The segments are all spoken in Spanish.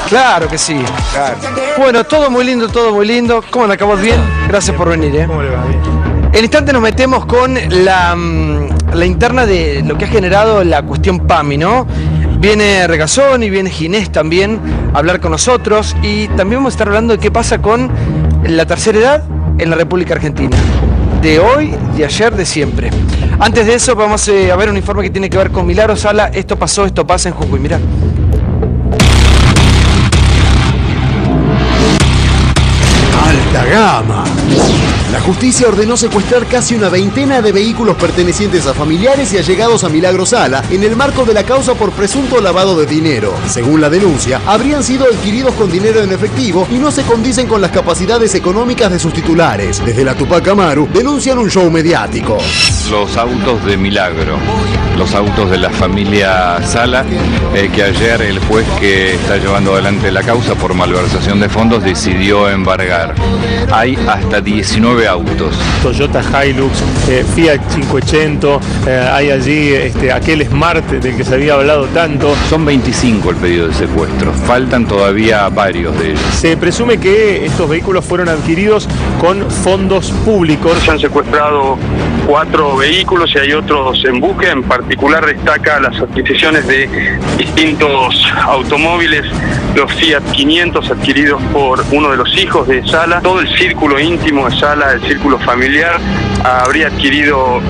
Claro que sí. Claro. Bueno, todo muy lindo, todo muy lindo. ¿Cómo anda, Cabot? Bien. Gracias por venir. ¿Cómo le va? Bien. En instante nos metemos con la interna de lo que ha generado la cuestión PAMI, ¿no? Viene Regazón y viene Ginés también a hablar con nosotros y también vamos a estar hablando de qué pasa con la tercera edad en la República Argentina. De hoy, de ayer, de siempre. Antes de eso vamos a ver un informe que tiene que ver con Milagro Sala. Esto pasó, esto pasa en Jujuy. Mirá. Alta gama. La justicia ordenó secuestrar casi una veintena de vehículos pertenecientes a familiares y allegados a Milagro Sala en el marco de la causa por presunto lavado de dinero. Según la denuncia, habrían sido adquiridos con dinero en efectivo y no se condicen con las capacidades económicas de sus titulares. Desde la Tupac Amaru denuncian un show mediático. Los autos de Milagro, los autos de la familia Sala, que ayer el juez que está llevando adelante la causa por malversación de fondos decidió embargar. Hay hasta 19 autos. Toyota Hilux, Fiat 500, hay allí aquel Smart del que se había hablado tanto. Son 25 el pedido de secuestro, faltan todavía varios de ellos. Se presume que estos vehículos fueron adquiridos con fondos públicos. Se han secuestrado 4 vehículos y hay otros en búsqueda. En particular destaca las adquisiciones de distintos automóviles, los Fiat 500 adquiridos por uno de los hijos de Sala. Todo el círculo íntimo de Sala, el círculo familiar, habría adquirido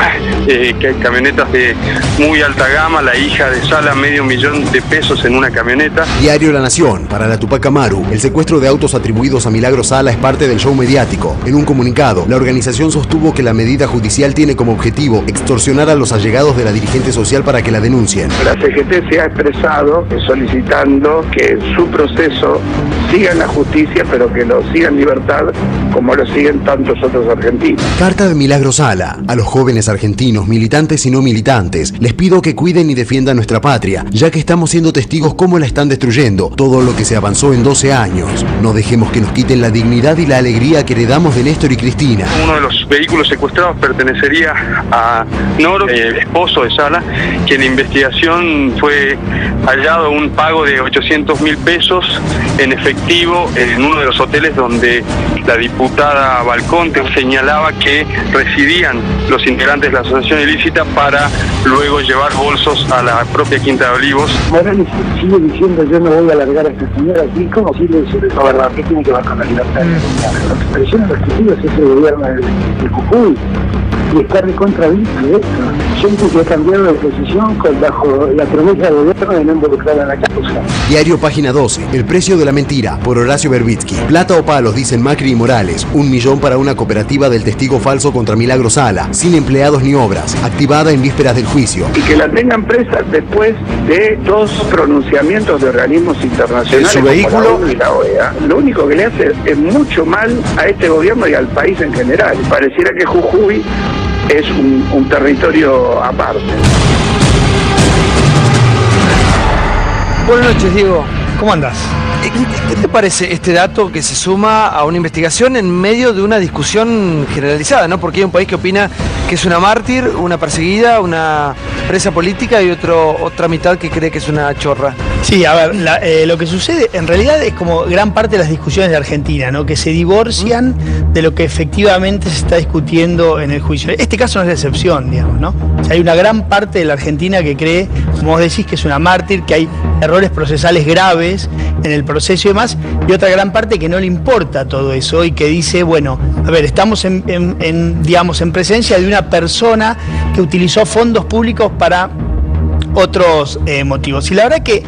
camionetas de muy alta gama. La hija de Sala, $500,000 en una camioneta. Diario La Nación. Para la Tupac Amaru, el secuestro de autos atribuidos a Milagro Sala es parte del show mediático. En un comunicado, la organización sostuvo que la medida judicial tiene como objetivo extorsionar a los allegados de la dirigente social para que la denuncien. La CGT se ha expresado solicitando que su proceso siga en la justicia, pero que lo siga en libertad, como lo siguen tantos otros argentinos. Carta de Milagro Sala. A los jóvenes argentinos, militantes y no militantes, les pido que cuiden y defiendan nuestra patria, ya que estamos siendo testigos cómo la están destruyendo, todo lo que se avanzó en 12 años. No dejemos que nos quiten la dignidad y la alegría que heredamos de Néstor y Cristina. Uno de los vehículos secuestrados pertenecería a Noro, el esposo de Sala, que en investigación fue hallado un pago de $800,000 en efectivo en uno de los hoteles donde la diputada Balconte señalaba que residían los integrantes de la asociación ilícita para luego llevar bolsos a la propia Quinta de Olivos. Morales sigue diciendo: yo no voy a largar a esta señora aquí. ¿Cómo sigue diciendo eso? ¿Verdad? ¿Qué tiene que ver con la libertad de la señora? Lo que presiona a los testigos es el gobierno de Jujuy. Y está recontra visto esto. Gente que ha cambiado de posición bajo la promesa del gobierno de no involucrar a la causa. Diario Página 12. El precio de la mentira, por Horacio Berbitsky. Plata o palos, dicen Macri y Morales. 1 millón para una cooperativa del testigo falso contra Milagro Sala, sin empleados ni obras, activada en vísperas del juicio. Y que la tengan presa después de 2 pronunciamientos de organismos internacionales su vehículo como la ONU y la OEA. Lo único que le hace es mucho mal a este gobierno y al país en general. Pareciera que Jujuy es un territorio aparte. Buenas noches, Diego. ¿Cómo andás? ¿Qué te parece este dato que se suma a una investigación en medio de una discusión generalizada, ¿no? Porque hay un país que opina que es una mártir, una perseguida, una presa política y otra mitad que cree que es una chorra. Sí, a ver, lo que sucede en realidad es como gran parte de las discusiones de Argentina, ¿no? Que se divorcian de lo que efectivamente se está discutiendo en el juicio. Este caso no es la excepción, digamos, ¿no? O sea, hay una gran parte de la Argentina que cree, como vos decís, que es una mártir, que hay errores procesales graves en el proceso y demás, y otra gran parte que no le importa todo eso y que dice, bueno, a ver, estamos en presencia de una persona que utilizó fondos públicos para otros motivos. Y la verdad que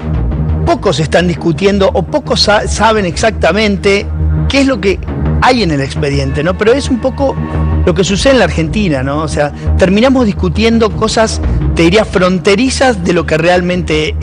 pocos están discutiendo o pocos saben exactamente qué es lo que hay en el expediente, ¿no? Pero es un poco lo que sucede en la Argentina, ¿no? O sea, terminamos discutiendo cosas, te diría, fronterizas de lo que realmente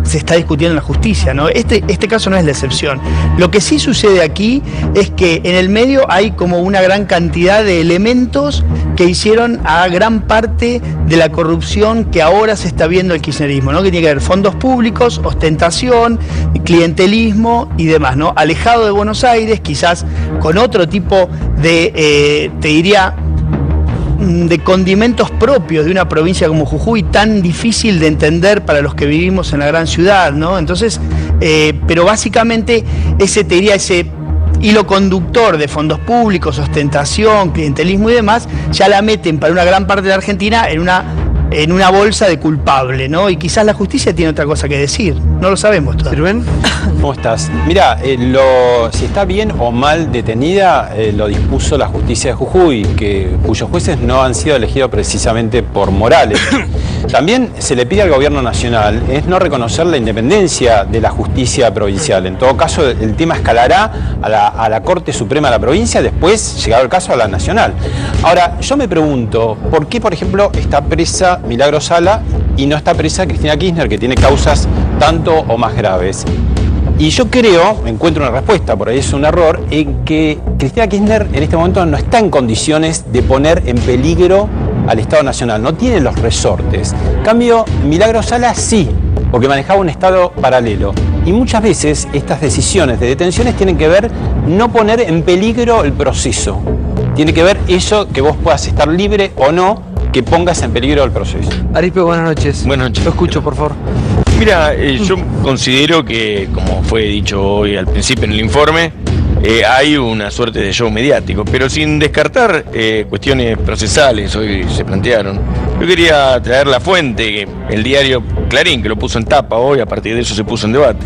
se está discutiendo en la justicia, ¿no? Este caso no es la excepción. Lo que sí sucede aquí es que en el medio hay como una gran cantidad de elementos que hicieron a gran parte de la corrupción que ahora se está viendo el kirchnerismo, ¿no? Que tiene que ver fondos públicos, ostentación, clientelismo y demás, ¿no? Alejado de Buenos Aires, quizás con otro tipo de, te diría, de condimentos propios de una provincia como Jujuy, tan difícil de entender para los que vivimos en la gran ciudad, ¿no? Entonces, pero básicamente ese hilo conductor de fondos públicos, ostentación, clientelismo y demás, ya la meten para una gran parte de la Argentina en una bolsa de culpable, ¿no? Y quizás la justicia tiene otra cosa que decir, no lo sabemos todavía. ¿Sirven? ¿Cómo estás? Mira, si está bien o mal detenida, lo dispuso la justicia de Jujuy, cuyos jueces no han sido elegidos precisamente por Morales. También se le pide al gobierno nacional es no reconocer la independencia de la justicia provincial. En todo caso, el tema escalará a la Corte Suprema de la provincia, después, llegado el caso, a la nacional. Ahora, yo me pregunto, ¿por qué, por ejemplo, está presa Milagros Sala y no está presa Cristina Kirchner, que tiene causas tanto o más graves? Y yo encuentro una respuesta, por ahí es un error, en que Cristina Kirchner en este momento no está en condiciones de poner en peligro al Estado Nacional, no tiene los resortes. En cambio, Milagros Sala sí, porque manejaba un Estado paralelo. Y muchas veces estas decisiones de detenciones tienen que ver no poner en peligro el proceso. Tiene que ver eso, que vos puedas estar libre o no, que pongas en peligro el proceso. Arispe, buenas noches. Buenas noches. Lo escucho, por favor. Mira, yo considero que, como fue dicho hoy al principio en el informe, hay una suerte de show mediático, pero sin descartar cuestiones procesales, hoy se plantearon. Yo quería traer la fuente, el diario Clarín, que lo puso en tapa hoy, a partir de eso se puso en debate.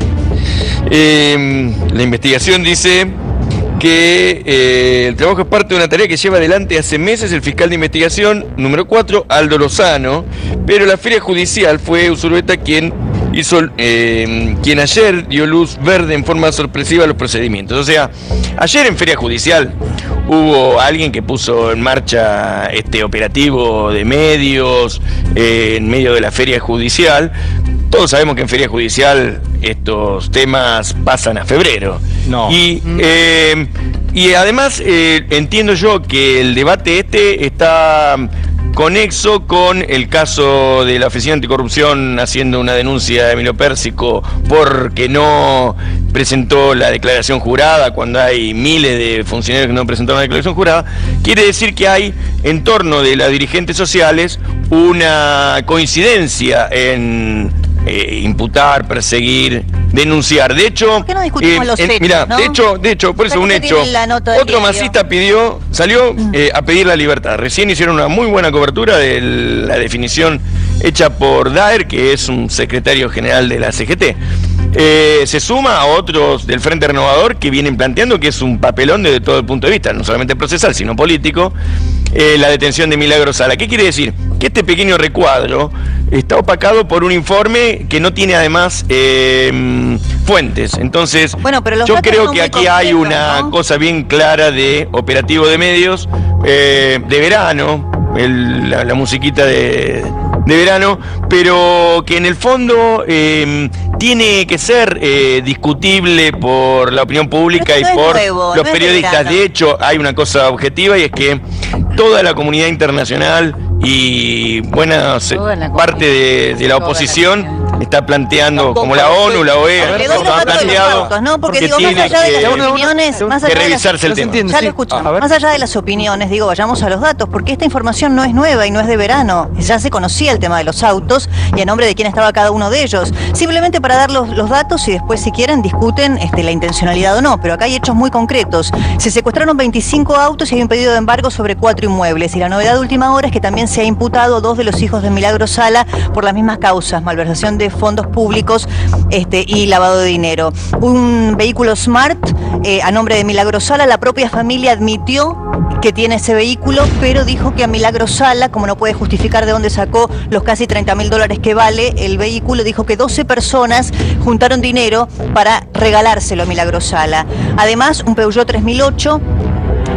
La investigación dice que el trabajo es parte de una tarea que lleva adelante hace meses el fiscal de investigación número 4, Aldo Lozano, pero la feria judicial fue Usureta quien ayer dio luz verde en forma sorpresiva a los procedimientos. O sea, ayer en feria judicial hubo alguien que puso en marcha este operativo de medios en medio de la feria judicial. Todos sabemos que en feria judicial estos temas pasan a febrero. No. Y además entiendo yo que el debate está conexo con el caso de la Oficina Anticorrupción haciendo una denuncia de Emilio Pérsico porque no presentó la declaración jurada, cuando hay miles de funcionarios que no presentaron la declaración jurada. Quiere decir que hay en torno de las dirigentes sociales una coincidencia en imputar, perseguir, denunciar. De hecho, ¿por qué no discutimos los hechos, mira, ¿no? de hecho, por eso un hecho. Otro masista salió a pedir la libertad. Recién hicieron una muy buena cobertura de la definición hecha por Daer, que es un secretario general de la CGT. Se suma a otros del Frente Renovador que vienen planteando que es un papelón desde todo el punto de vista, no solamente procesal, sino político, la detención de Milagros Sala. ¿Qué quiere decir? Que este pequeño recuadro está opacado por un informe que no tiene además fuentes. Entonces, bueno, pero yo creo que aquí hay una cosa bien clara de operativo de medios, de verano, la musiquita de verano, pero que en el fondo tiene que ser discutible por la opinión pública y por los periodistas. De hecho, hay una cosa objetiva y es que toda la comunidad internacional y buena parte de la oposición está planteando, como la ONU, la OEA, ha planteado ¿no? Porque que digo, tiene más allá de las opiniones, más allá que revisarse el tema. Ya lo escuchamos. Más allá de las opiniones, digo, vayamos a los datos, porque esta información no es nueva y no es de verano. Ya se conocía el tema de los autos y a nombre de quién estaba cada uno de ellos. Simplemente para dar los datos y después, si quieren, discuten la intencionalidad o no. Pero acá hay hechos muy concretos. Se secuestraron 25 autos y hay un pedido de embargo sobre 4 inmuebles. Y la novedad de última hora es que también se ha imputado a 2 de los hijos de Milagros Sala por las mismas causas, malversación de fondos públicos y lavado de dinero. Un vehículo Smart a nombre de Milagros Sala, la propia familia admitió que tiene ese vehículo, pero dijo que a Milagros Sala, como no puede justificar de dónde sacó los casi $30.000 que vale el vehículo, dijo que 12 personas juntaron dinero para regalárselo a Milagros Sala. Además, un Peugeot 3008.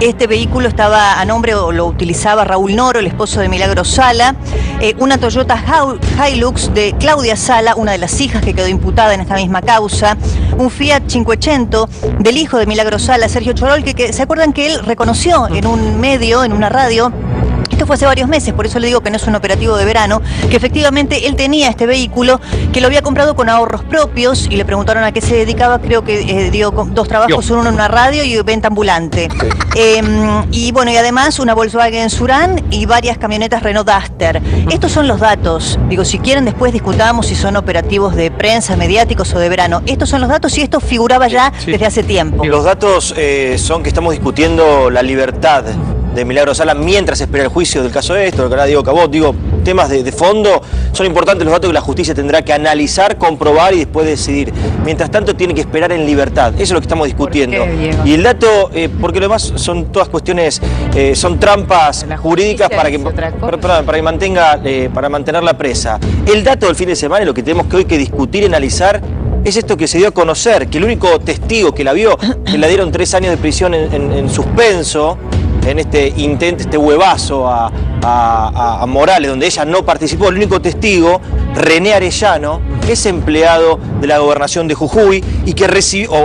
Este vehículo estaba a nombre o lo utilizaba Raúl Noro, el esposo de Milagros Sala. Una Toyota Hilux de Claudia Sala, una de las hijas que quedó imputada en esta misma causa. Un Fiat 500 del hijo de Milagros Sala, Sergio Chorol, que se acuerdan que él reconoció en un medio, en una radio. Esto fue hace varios meses, por eso le digo que no es un operativo de verano, que efectivamente él tenía este vehículo, que lo había comprado con ahorros propios, y le preguntaron a qué se dedicaba. Creo que dio 2 trabajos, uno en una radio y venta ambulante. Y bueno, y además una Volkswagen Surán y varias camionetas Renault Duster. Estos son los datos. Digo, si quieren después discutamos si son operativos de prensa, mediáticos o de verano. Estos son los datos y esto figuraba ya desde hace tiempo. Los datos son que estamos discutiendo la libertad de Milagro Sala mientras espera el juicio del caso lo que ahora Diego Cabot. Digo, temas de fondo, son importantes los datos que la justicia tendrá que analizar, comprobar y después decidir. Mientras tanto tiene que esperar en libertad. Eso es lo que estamos discutiendo. ¿Por qué, Diego? Y el dato, porque lo demás son todas cuestiones, son trampas jurídicas para que mantenerla presa. El dato del fin de semana, lo que tenemos que hoy que discutir y analizar, es esto que se dio a conocer, que el único testigo que la vio, que le dieron 3 años de prisión en suspenso, en este intento, este huevazo a Morales, donde ella no participó, el único testigo, René Arellano, es empleado de la gobernación de Jujuy y que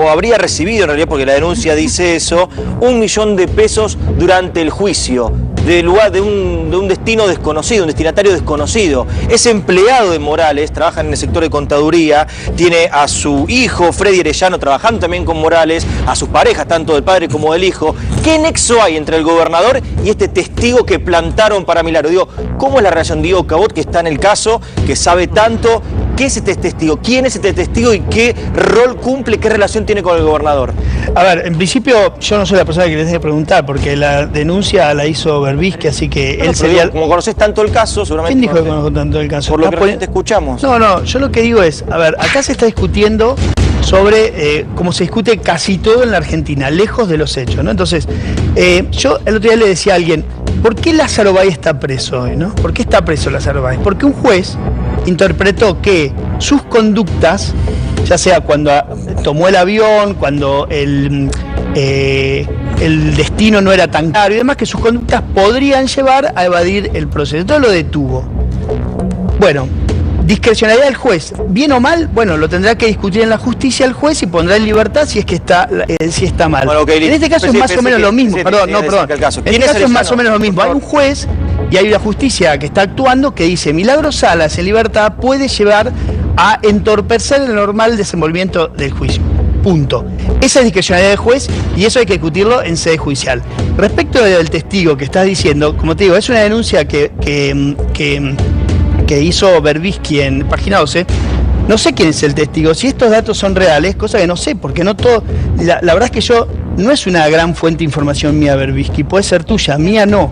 habría recibido, en realidad porque la denuncia dice eso, 1 millón de pesos durante el juicio, de un destino desconocido, un destinatario desconocido. Es empleado de Morales, trabaja en el sector de contaduría, tiene a su hijo, Freddy Arellano, trabajando también con Morales, a sus parejas, tanto del padre como del hijo. ¿Qué nexo hay entre el gobernador y este testigo que plantaron para Milagro? Digo, ¿cómo es la relación de Diego Cabot, que está en el caso, que sabe tanto? ¿Qué es este testigo? ¿Quién es este testigo y qué rol cumple, qué relación tiene con el gobernador? A ver, en principio yo no soy la persona que les debe preguntar, porque la denuncia la hizo Berbisky, así que él sería... Como conoces tanto el caso, seguramente... ¿Quién dijo que conozco tanto el caso? Por lo que realmente escuchamos. No, yo lo que digo es, a ver, acá se está discutiendo sobre cómo se discute casi todo en la Argentina, lejos de los hechos, ¿no? Entonces, yo el otro día le decía a alguien, ¿por qué Lázaro Báez está preso hoy, no? ¿Por qué está preso Lázaro Báez? Porque un juez interpretó que sus conductas, ya sea cuando tomó el avión, cuando el destino no era tan claro y demás, que sus conductas podrían llevar a evadir el proceso. Entonces lo detuvo. Bueno, discrecionalidad del juez, bien o mal, bueno, lo tendrá que discutir en la justicia el juez y pondrá en libertad si es que está mal. Bueno, okay, en este caso es más o menos lo mismo, perdón. En este caso es más o menos lo mismo. Hay un juez y hay una justicia que está actuando que dice Milagro Salas en libertad puede llevar a entorpecer el normal desenvolvimiento del juicio. Punto. Esa es discrecionalidad del juez y eso hay que discutirlo en sede judicial. Respecto del testigo que estás diciendo, como te digo, es una denuncia que hizo Berbisky en Página 12. No sé quién es el testigo, si estos datos son reales, cosa que no sé, porque no todo... La verdad es que yo no es una gran fuente de información mía, Berbisky, puede ser tuya, mía no.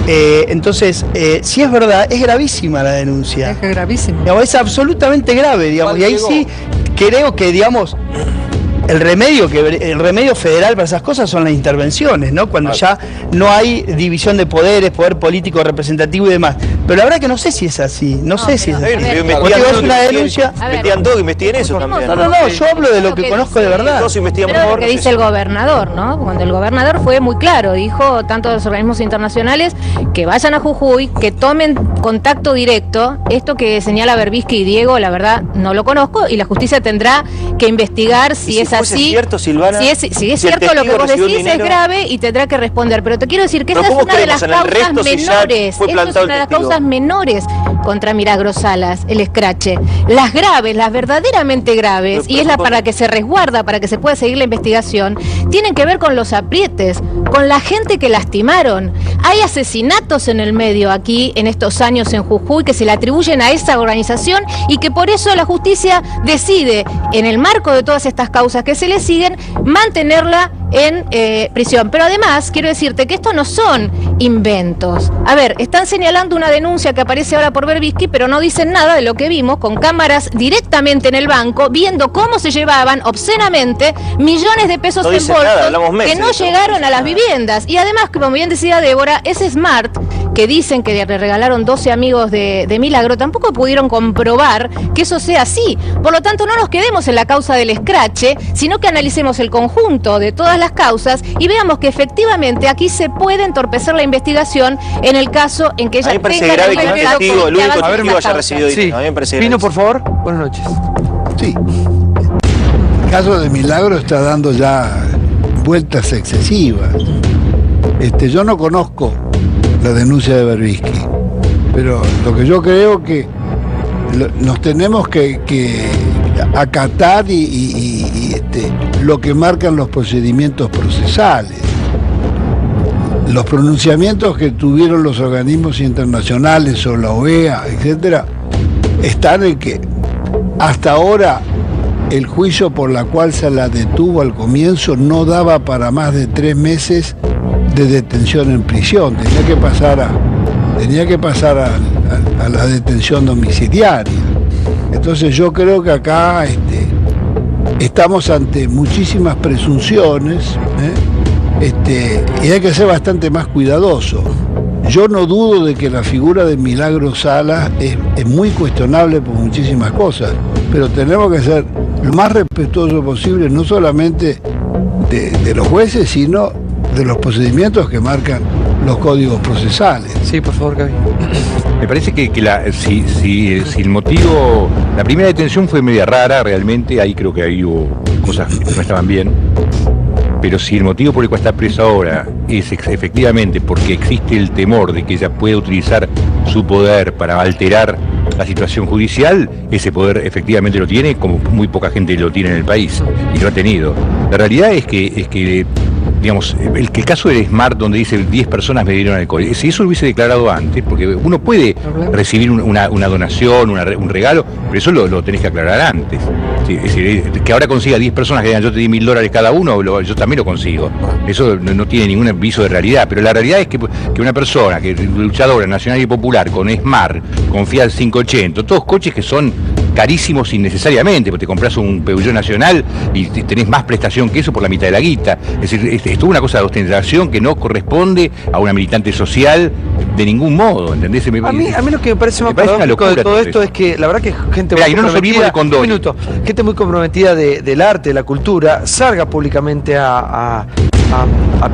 Entonces, si es verdad, es gravísima la denuncia. Es gravísima. Digamos, es absolutamente grave, digamos, y ahí sí creo que, digamos... El remedio federal para esas cosas son las intervenciones, ¿no? Cuando ya no hay división de poderes, poder político representativo y demás. Pero la verdad que no sé si es así, no sé si es así. Es una denuncia... Investigan todo, investigan eso también. No, yo hablo de lo que conozco de verdad. Pero lo que dice el gobernador, ¿no? Cuando el gobernador fue muy claro, dijo tanto a los organismos internacionales que vayan a Jujuy, que tomen contacto directo. Esto que señala Berbisky y Diego, la verdad no lo conozco y la justicia tendrá que investigar si es así. Si es cierto, Silvana, si es cierto lo que vos decís es grave y tendrá que responder, pero te quiero decir que esa es una de las causas menores, esa es una de las causas menores contra Milagro Salas, el escrache. Las graves, las verdaderamente graves, y es la para que se resguarda, para que se pueda seguir la investigación, tienen que ver con los aprietes, con la gente que lastimaron. Hay asesinatos en el medio aquí, en estos años en Jujuy, que se le atribuyen a esa organización y que por eso la justicia decide, en el marco de todas estas causas que se le siguen, mantenerla en prisión. Pero además, quiero decirte que estos no son inventos. A ver, están señalando una denuncia que aparece ahora por Berbisky, pero no dicen nada de lo que vimos con cámaras directamente en el banco, viendo cómo se llevaban obscenamente millones de pesos en bolsos que no llegaron a las viviendas. Y además, como bien decía Débora, ese Smart que dicen que le regalaron 12 amigos de Milagro, tampoco pudieron comprobar que eso sea así. Por lo tanto, no nos quedemos en la causa del escrache, sino que analicemos el conjunto de todas las causas y veamos que efectivamente aquí se puede entorpecer la investigación en el caso en que ella tenga grave que el único testigo haya recibido dinero. A mí me parece grave. Pino, por favor. Buenas noches. Sí. El caso de Milagro está dando ya vueltas excesivas. Yo no conozco la denuncia de Berbisky. Pero lo que yo creo que nos tenemos que acatar lo que marcan los procedimientos procesales. Los pronunciamientos que tuvieron los organismos internacionales o la OEA, etcétera, están en que hasta ahora el juicio por la cual se la detuvo al comienzo no daba para más de 3 meses de detención en prisión. Tenía que pasar a la detención domiciliaria. Entonces yo creo que acá estamos ante muchísimas presunciones, y hay que ser bastante más cuidadoso. Yo no dudo de que la figura de Milagro Salas es muy cuestionable por muchísimas cosas, pero tenemos que ser lo más respetuoso posible, no solamente de los jueces, sino de los procedimientos que marcan los códigos procesales. Sí, por favor, Gaby. Me parece que si el motivo... La primera detención fue media rara, realmente, ahí creo que ahí hubo cosas que no estaban bien. Pero si el motivo por el cual está presa ahora es efectivamente porque existe el temor de que ella pueda utilizar su poder para alterar la situación judicial, ese poder efectivamente lo tiene, como muy poca gente lo tiene en el país, y lo ha tenido. La realidad es que digamos, el caso del Smart, donde dice 10 personas me dieron alcohol, si eso lo hubiese declarado antes, porque uno puede recibir una donación, un regalo, pero eso lo tenés que aclarar antes. Sí, es decir, que ahora consiga 10 personas que digan yo te di $1000 cada uno, yo también lo consigo. Eso no tiene ningún viso de realidad, pero la realidad es que una persona, que luchadora nacional y popular, con Smart, con Fiat 580, todos coches que son carísimos innecesariamente, porque te compras un Peugeot nacional y tenés más prestación que eso por la mitad de la guita. Es decir, es toda una cosa de ostentación que no corresponde a una militante social de ningún modo, ¿entendés? A mí lo que me parece más paradójico de todo esto es que la verdad que gente muy comprometida, gente muy comprometida del arte, de la cultura, salga públicamente a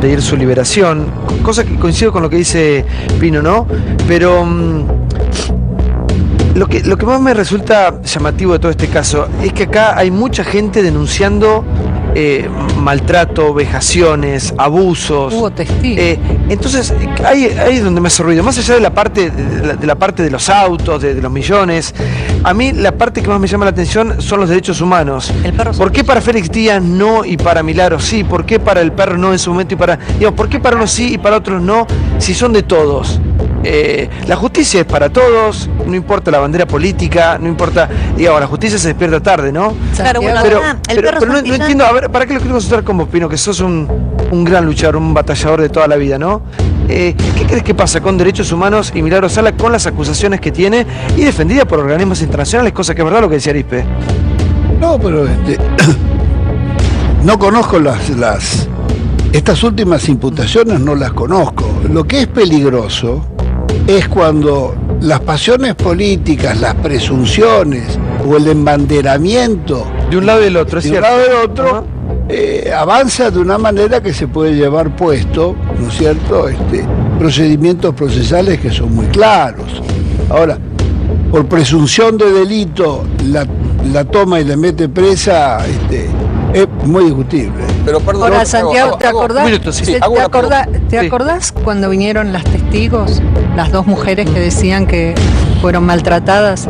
pedir su liberación, cosa que coincido con lo que dice Pino, ¿no? Pero lo que más me resulta llamativo de todo este caso es que acá hay mucha gente denunciando maltrato, vejaciones, abusos. Hubo testigos. Entonces, ahí es donde me hace ruido. Más allá de la parte de los autos, de los millones, a mí la parte que más me llama la atención son los derechos humanos. ¿Por qué para Félix Díaz no y para Milagro sí? ¿Por qué para el perro no en su momento y para... Digamos, ¿por qué para unos sí y para otros no? Si son de todos. La justicia es para todos, no importa la bandera política, no importa, digamos, la justicia se despierta tarde, ¿no? Claro, bueno, pero no entiendo, a ver, ¿para qué lo quiero consultar con vos, Pino? Que sos un gran luchador, un batallador de toda la vida, ¿no? ¿Qué crees que pasa con derechos humanos y Milagro Sala con las acusaciones que tiene y defendida por organismos internacionales, cosa que es verdad lo que decía Arispe? No, pero no conozco estas últimas imputaciones, no las conozco. Lo que es peligroso es cuando las pasiones políticas, las presunciones o el embanderamiento de un lado y del otro, avanza de una manera que se puede llevar puesto, ¿no es cierto?, procedimientos procesales que son muy claros. Ahora, por presunción de delito la toma y la mete presa, es muy discutible. Pero perdón, ahora, Santiago, ¿te acordás cuando vinieron las testigos, las 2 mujeres que decían que fueron maltratadas?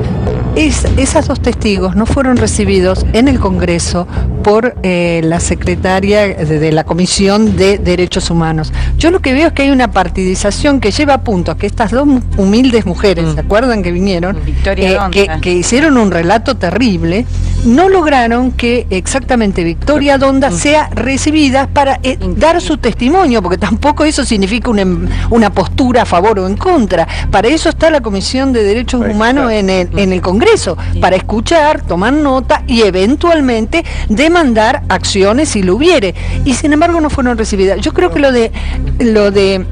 Esas 2 testigos no fueron recibidos en el Congreso por la secretaria de la Comisión de Derechos Humanos. Yo lo que veo es que hay una partidización que lleva a punto a que estas 2 humildes mujeres, ¿se acuerdan que vinieron? Que hicieron un relato terrible, no lograron que exactamente Victoria Donda sea recibida para dar su testimonio, porque tampoco eso significa una postura a favor o en contra. Para eso está la Comisión de Derechos Humanos en el Congreso, para escuchar, tomar nota y eventualmente demandar acciones si lo hubiere. Y sin embargo no fueron recibidas. Yo creo que lo de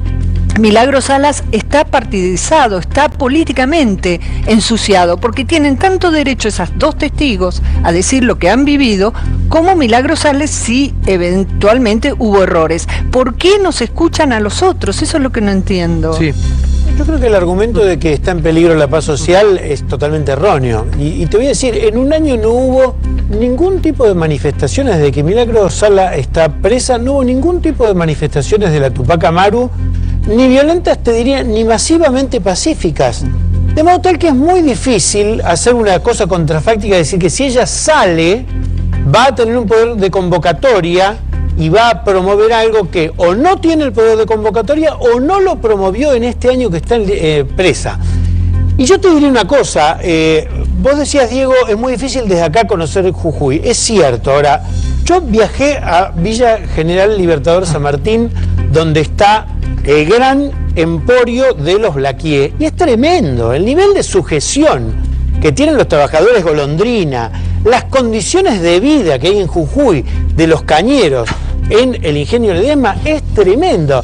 Milagro Salas está partidizado, está políticamente ensuciado, porque tienen tanto derecho esas 2 testigos a decir lo que han vivido, como Milagro Salas si eventualmente hubo errores. ¿Por qué no se escuchan a los otros? Eso es lo que no entiendo. Sí. Yo creo que el argumento de que está en peligro la paz social es totalmente erróneo. Y te voy a decir, en un año no hubo ningún tipo de manifestaciones desde que Milagro Sala está presa, no hubo ningún tipo de manifestaciones de la Tupac Amaru ni violentas, te diría, ni masivamente pacíficas. De modo tal que es muy difícil hacer una cosa contrafáctica, decir que si ella sale, va a tener un poder de convocatoria y va a promover algo que o no tiene el poder de convocatoria o no lo promovió en este año que está presa. Y yo te diré una cosa, vos decías, Diego, es muy difícil desde acá conocer Jujuy. Es cierto. Ahora, yo viajé a Villa General Libertador San Martín, donde está el gran emporio de los Blaquier, y es tremendo el nivel de sujeción que tienen los trabajadores golondrina, las condiciones de vida que hay en Jujuy de los cañeros en el ingenio Ledesma, es tremendo.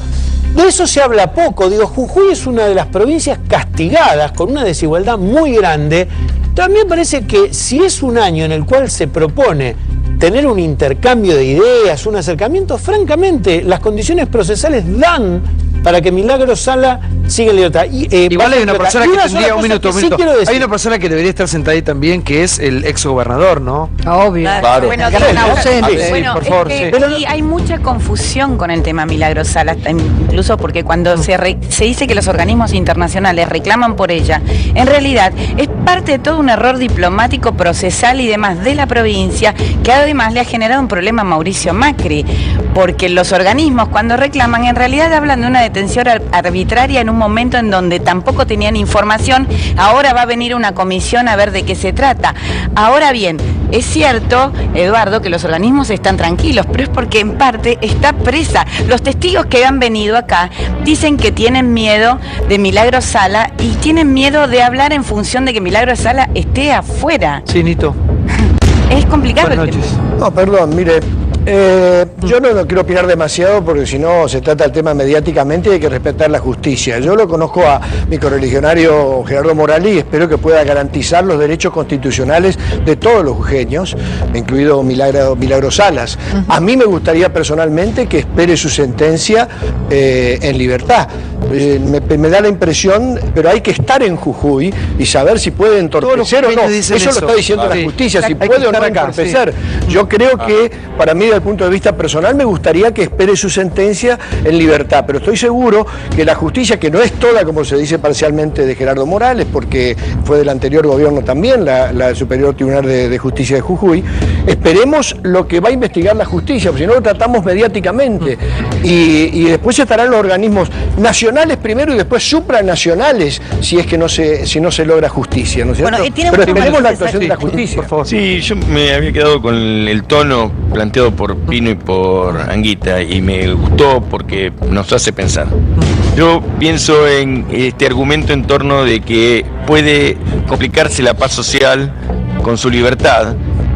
De eso se habla poco. Digo, Jujuy es una de las provincias castigadas con una desigualdad muy grande. También parece que si es un año en el cual se propone tener un intercambio de ideas, un acercamiento, francamente, las condiciones procesales dan para que Milagros Sala siga en libertad. Igual hay una persona que tendría un minuto. Hay una persona que debería estar sentada ahí también, que es el ex gobernador, ¿no? Obvio. Claro. Bueno, Por favor, sí, hay mucha confusión con el tema Milagros Sala, incluso porque cuando se dice que los organismos internacionales reclaman por ella, en realidad es parte de todo un error diplomático, procesal y demás de la provincia, que además le ha generado un problema a Mauricio Macri, porque los organismos cuando reclaman en realidad hablan de una detención arbitraria en un momento en donde tampoco tenían información. Ahora va a venir una comisión a ver de qué se trata. Ahora bien, es cierto, Eduardo, que los organismos están tranquilos, pero es porque en parte está presa. Los testigos que han venido acá dicen que tienen miedo de Milagros Sala y tienen miedo de hablar en función de que Milagros Sala esté afuera. Sí, Nito. Es complicado. Buenas noches. No, perdón, mire, yo no quiero opinar demasiado porque si no se trata el tema mediáticamente y hay que respetar la justicia. Yo lo conozco a mi correligionario Gerardo Morales y espero que pueda garantizar los derechos constitucionales de todos los jujeños, incluido Milagros Salas. A mí me gustaría personalmente que espere su sentencia en libertad. Me da la impresión, pero hay que estar en Jujuy y saber si puede entorpecer o no. Eso lo está diciendo la justicia, si puede o no entorpecer. Yo creo que, para mí, desde el punto de vista personal, me gustaría que espere su sentencia en libertad, pero estoy seguro que la justicia, que no es toda, como se dice parcialmente, de Gerardo Morales, porque fue del anterior gobierno también, la Superior Tribunal de Justicia de Jujuy, esperemos lo que va a investigar la justicia, porque si no lo tratamos mediáticamente, y después estarán los organismos nacionales primero y después supranacionales, si es que no se logra justicia, ¿no es cierto? Bueno, pero esperemos la actuación de la justicia, por favor. Sí, yo me había quedado con el tono planteado por Pino y por Anguita y me gustó porque nos hace pensar. Yo pienso en este argumento en torno de que puede complicarse la paz social con su libertad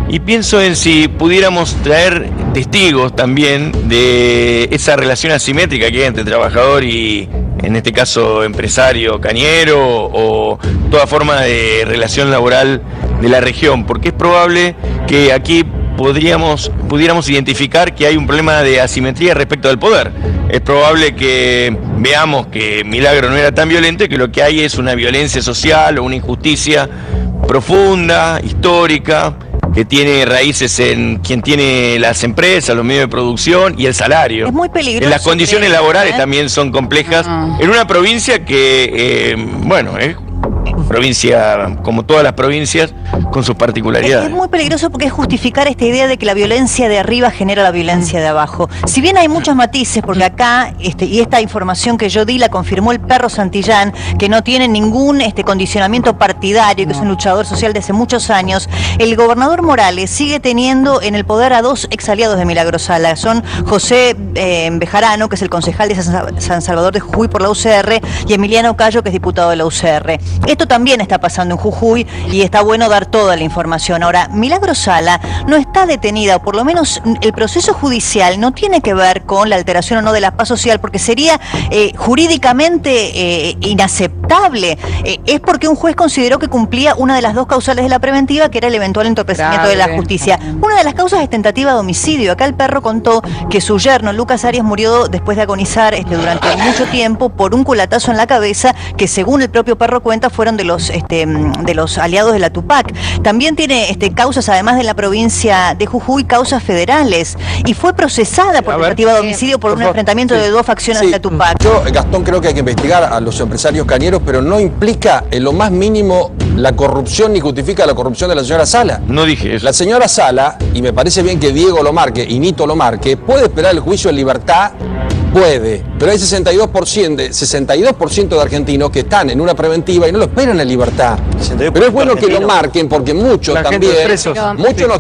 y pienso en si pudiéramos traer testigos también de esa relación asimétrica que hay entre trabajador y, en este caso, empresario, cañero o toda forma de relación laboral de la región, porque es probable que aquí pudiéramos identificar que hay un problema de asimetría respecto del poder. Es probable que veamos que Milagro no era tan violento y que lo que hay es una violencia social o una injusticia profunda, histórica, que tiene raíces en quien tiene las empresas, los medios de producción y el salario. Es muy peligroso. Las condiciones laborales también son complejas en una provincia que, es provincia como todas las provincias con sus particularidades. Es muy peligroso porque es justificar esta idea de que la violencia de arriba genera la violencia de abajo. Si bien hay muchos matices, porque acá, y esta información que yo di la confirmó el Perro Santillán, que no tiene ningún condicionamiento partidario, que es un luchador social de hace muchos años, el gobernador Morales sigue teniendo en el poder a dos ex aliados de Milagros Sala. Son José Bejarano, que es el concejal de San Salvador de Jujuy por la UCR, y Emiliano Cayo, que es diputado de la UCR. Esto también está pasando en Jujuy y está bueno dar toda la información. Ahora, Milagros Sala no está detenida, o por lo menos el proceso judicial no tiene que ver con la alteración o no de la paz social, porque sería jurídicamente inaceptable. Es porque un juez consideró que cumplía una de las dos causales de la preventiva, que era el eventual entorpecimiento de la justicia. Una de las causas es tentativa de homicidio. Acá el Perro contó que su yerno, Lucas Arias, murió después de agonizar durante mucho tiempo por un culatazo en la cabeza, que según el propio Perro cuenta, 80 fueron de los aliados de la Tupac. También tiene causas, además de la provincia de Jujuy, causas federales. Y fue procesada por tentativa de homicidio por un enfrentamiento de dos facciones de la Tupac. Yo, Gastón, creo que hay que investigar a los empresarios cañeros, pero no implica en lo más mínimo la corrupción ni justifica la corrupción de la señora Sala. No dije eso. La señora Sala, y me parece bien que Diego lo marque y Nito lo marque, puede esperar el juicio en libertad, puede, pero hay 62% de argentinos que están en una preventiva y no lo esperan en libertad. Pero es bueno que lo marquen porque muchos nos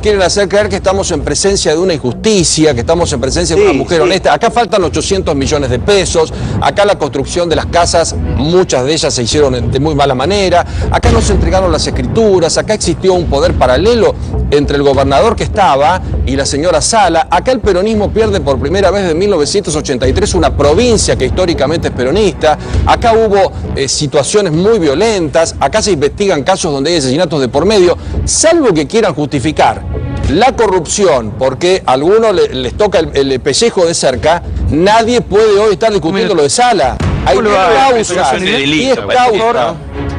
quieren hacer creer que estamos en presencia de una injusticia, que estamos en presencia de una mujer honesta. Acá faltan 800 millones de pesos, acá la construcción de las casas, muchas de ellas se hicieron de muy mala manera, acá no se entregaron las escrituras, acá existió un poder paralelo entre el gobernador que estaba y la señora Sala. Acá el peronismo pierde por primera vez desde 1983 una provincia que históricamente es peronista. Acá hubo situaciones muy violentas, acá se investigan casos donde hay asesinatos de por medio, salvo que quieran justificar la corrupción porque a algunos les toca el pellejo de cerca. Nadie puede hoy estar discutiendo lo de Sala. Hay causas y es causa.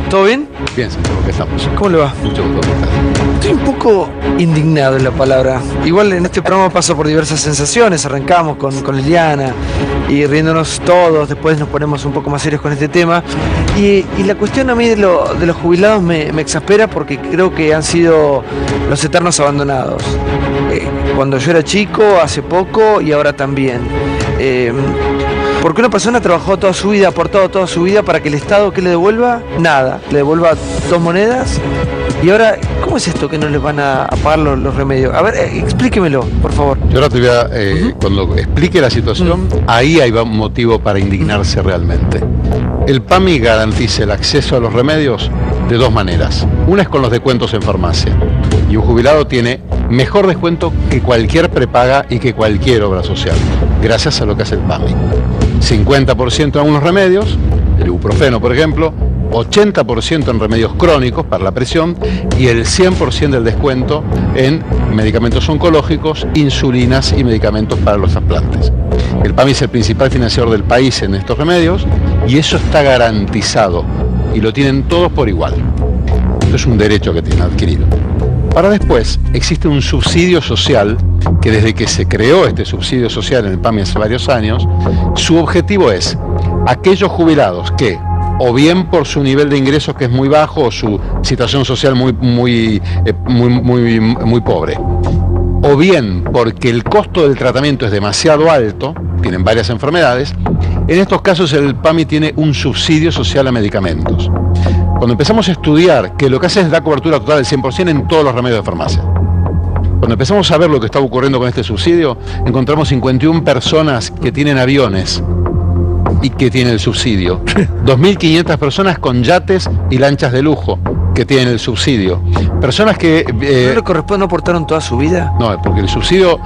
¿Todo bien? Bien, ¿qué estamos? ¿Cómo le va? Mucho gusto. Estoy un poco indignado en la palabra. Igual en este programa paso por diversas sensaciones. Arrancamos con Liliana y riéndonos todos. Después nos ponemos un poco más serios con este tema. Y la cuestión a mí de los jubilados me exaspera porque creo que han sido los eternos abandonados. Cuando yo era chico, hace poco y ahora también. Porque una persona trabajó toda su vida, aportado toda su vida para que el Estado, ¿qué le devuelva? Nada, le devuelva 2 monedas. Y ahora, ¿cómo es esto que no les van a pagar los remedios? A ver, explíquemelo, por favor. Yo ahora te voy a, cuando explique la situación, ahí hay un motivo para indignarse realmente. El PAMI garantiza el acceso a los remedios de 2 maneras. Una es con los descuentos en farmacia. Y un jubilado tiene mejor descuento que cualquier prepaga y que cualquier obra social, gracias a lo que hace el PAMI. 50% en algunos remedios, el ibuprofeno por ejemplo, 80% en remedios crónicos para la presión y el 100% del descuento en medicamentos oncológicos, insulinas y medicamentos para los trasplantes. El PAMI es el principal financiador del país en estos remedios y eso está garantizado y lo tienen todos por igual. Esto es un derecho que tienen adquirido. Para después existe un subsidio social que desde que se creó este subsidio social en el PAMI hace varios años, su objetivo es aquellos jubilados que o bien por su nivel de ingresos que es muy bajo o su situación social muy pobre, o bien porque el costo del tratamiento es demasiado alto, tienen varias enfermedades, en estos casos el PAMI tiene un subsidio social a medicamentos. Cuando empezamos a estudiar que lo que hace es dar cobertura total del 100% en todos los remedios de farmacia. Cuando empezamos a ver lo que está ocurriendo con este subsidio, encontramos 51 personas que tienen aviones y que tienen el subsidio. 2.500 personas con yates y lanchas de lujo que tienen el subsidio. Personas que... ¿No le corresponde, no aportaron toda su vida? No, porque el subsidio